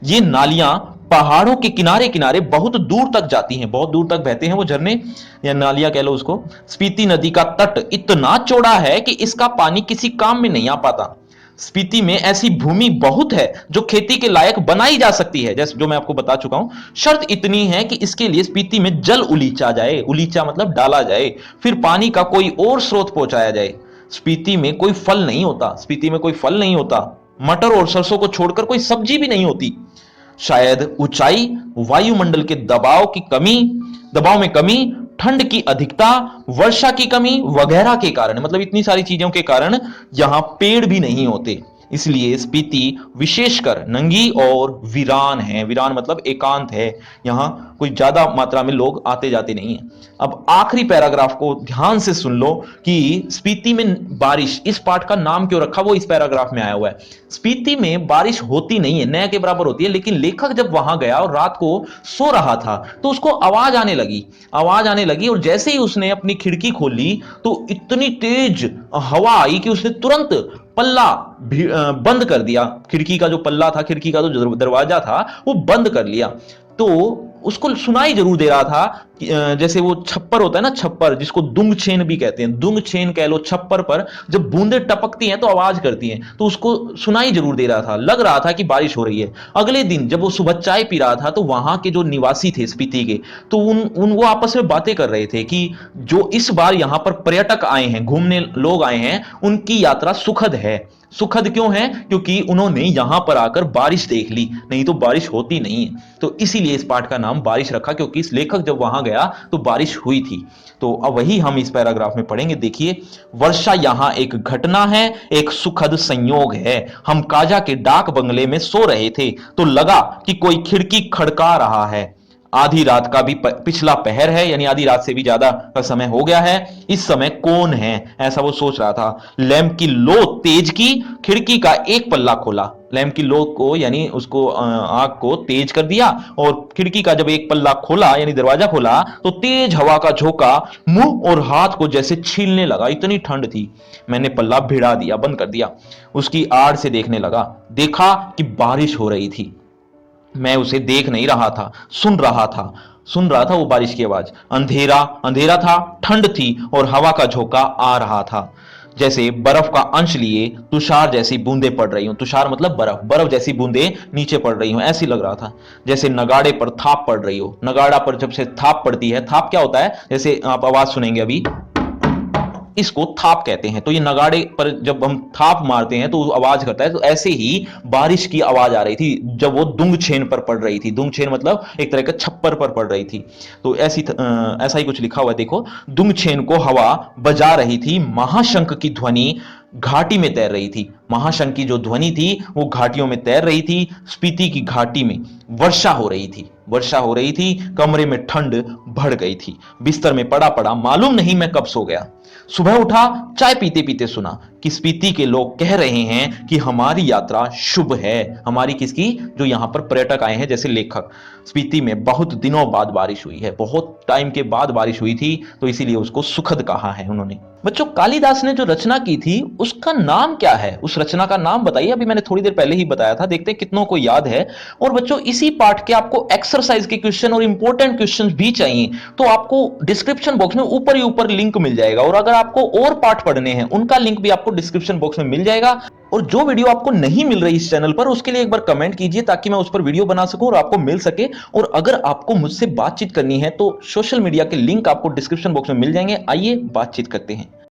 ये नालियां पहाड़ों के किनारे किनारे बहुत दूर तक जाती हैं, बहुत दूर तक बहते हैं वो झरने या नालियां कह लो उसको। स्पीति नदी का तट इतना चौड़ा है कि इसका पानी किसी काम में नहीं आ पाता। स्पीति में ऐसी भूमि बहुत है जो खेती के लायक बनाई जा सकती है, जैसे जो मैं आपको बता चुका हूं। शर्त इतनी है कि इसके लिए स्पीति में जल उलीचा जाए, उलीचा मतलब डाला जाए, फिर पानी का कोई और स्रोत पहुंचाया जाए। स्पीति में कोई फल नहीं होता, स्पीति में कोई फल नहीं होता। मटर और सरसों को छोड़कर कोई सब्जी भी नहीं होती। शायद ऊंचाई, वायुमंडल के दबाव में कमी, ठंड की अधिकता, वर्षा की कमी वगैरह के कारण, मतलब इतनी सारी चीजों के कारण यहां पेड़ भी नहीं होते। इसलिए स्पीति विशेषकर नंगी और वीरान है। वीरान मतलब एकांत है, यहां कोई ज्यादा मात्रा में लोग आते जाते नहीं है। अब आखिरी पैराग्राफ को ध्यान से सुन लो कि स्पीति में बारिश, इस पाठ का नाम क्यों रखा वो इस पैराग्राफ में आया हुआ है। स्पीति में बारिश होती नहीं है, न के बराबर होती है, लेकिन लेखक जब वहां गया और रात को सो रहा था तो उसको आवाज आने लगी और जैसे ही उसने अपनी खिड़की खोली तो इतनी तेज हवा आई कि उसने तुरंत पल्ला बंद कर दिया। खिड़की का जो पल्ला था, खिड़की का जो दरवाजा था, वो बंद कर लिया। तो उसको सुनाई जरूर दे रहा था, जैसे वो छप्पर होता है ना, छप्पर जिसको दुंग छेन भी कहते हैं, दुंग छेन कह लो, छप्पर पर जब बूंदें टपकती हैं तो आवाज करती हैं, तो उसको सुनाई जरूर दे रहा था, लग रहा था कि बारिश हो रही है। अगले दिन जब वो सुबह चाय पी रहा था तो वहां के जो निवासी थे स्पीति के, तो वो आपस में बातें कर रहे थे कि जो इस बार यहां पर पर्यटक आए हैं, घूमने लोग आए हैं, उनकी यात्रा सुखद है। सुखद क्यों है? क्योंकि उन्होंने यहां पर आकर बारिश देख ली, नहीं तो बारिश होती नहीं है। तो इसीलिए इस पाठ का नाम बारिश रखा, क्योंकि इस लेखक जब वहां गया तो बारिश हुई थी। तो अब वही हम इस पैराग्राफ में पढ़ेंगे। देखिए, वर्षा यहां एक घटना है, एक सुखद संयोग है। हम काजा के डाक बंगले में सो रहे थे तो लगा कि कोई खिड़की खड़का रहा है। आधी रात का भी पिछला पहर है, यानी आधी रात से भी ज्यादा का समय हो गया है। इस समय कौन है, ऐसा वो सोच रहा था। लैंप की लो तेज की, खिड़की का एक पल्ला खोला। लैंप की लो को यानी उसको आग को तेज कर दिया और खिड़की का जब एक पल्ला खोला यानी दरवाजा खोला तो तेज हवा का झोंका मुंह और हाथ को जैसे छीलने लगा। इतनी ठंड थी। मैंने पल्ला भिड़ा दिया, बंद कर दिया। उसकी आड़ से देखने लगा, देखा कि बारिश हो रही थी। मैं उसे देख नहीं रहा था, सुन रहा था वो बारिश की आवाज। अंधेरा था, ठंड थी और हवा का झोंका आ रहा था। जैसे बर्फ का अंश लिए तुषार जैसी बूंदें पड़ रही हो, तुषार मतलब बर्फ, बर्फ जैसी बूंदें नीचे पड़ रही हो, ऐसी लग रहा था। जैसे नगाड़े पर थाप पड़ रही हो, नगाड़ा पर जब से थाप पड़ती है, थाप क्या होता है, जैसे आप आवाज सुनेंगे अभी, इसको थाप कहते हैं। तो ये नगाड़े पर जब हम थाप मारते हैं तो आवाज करता है, तो ऐसे ही बारिश की आवाज आ रही थी जब वो दुंग छेन पर पड़ रही थी। दुंग छेन मतलब एक तरह का छप्पर पर पड़ रही थी। तो ऐसा ही कुछ लिखा हुआ है, देखो, दुंग छेन को हवा बजा रही थी, महाशंख की ध्वनि घाटी में तैर रही थी। महाशंख की जो ध्वनि थी वो घाटियों में तैर रही थी। स्पीति की घाटी में वर्षा हो रही थी, वर्षा हो रही थी। कमरे में ठंड बढ़ गई थी। बिस्तर में पड़ा पड़ा मालूम नहीं मैं कब सो गया। सुबह उठा, चाय पीते पीते सुना कि स्पीति के लोग कह रहे हैं कि हमारी यात्रा शुभ है। हमारी किसकी? जो यहां पर पर्यटक आए हैं, जैसे लेखक। स्पीति में बहुत दिनों बाद बारिश हुई है, बहुत टाइम के बाद बारिश हुई थी, तो इसीलिए उसको सुखद कहा है उन्होंने। बच्चों, कालिदास ने जो रचना की थी उसका नाम क्या है? उस रचना का नाम बताइए। अभी मैंने थोड़ी देर पहले ही बताया था, देखते हैं कितनों को याद है। और बच्चों, इसी पार्ट के आपको एक्सरसाइज के क्वेश्चन और इंपॉर्टेंट क्वेश्चन भी चाहिए तो आपको डिस्क्रिप्शन बॉक्स में ऊपर ही ऊपर लिंक मिल जाएगा, और अगर आपको और पार्ट पढ़ने हैं उनका लिंक भी आपको डिस्क्रिप्शन बॉक्स में मिल जाएगा। और जो वीडियो आपको नहीं मिल रही इस चैनल पर, उसके लिए एक बार कमेंट कीजिए ताकि मैं उस पर वीडियो बना सकूं और आपको मिल सके। और अगर आपको मुझसे बातचीत करनी है तो सोशल मीडिया के लिंक आपको डिस्क्रिप्शन बॉक्स में मिल जाएंगे। आइए बातचीत करते हैं।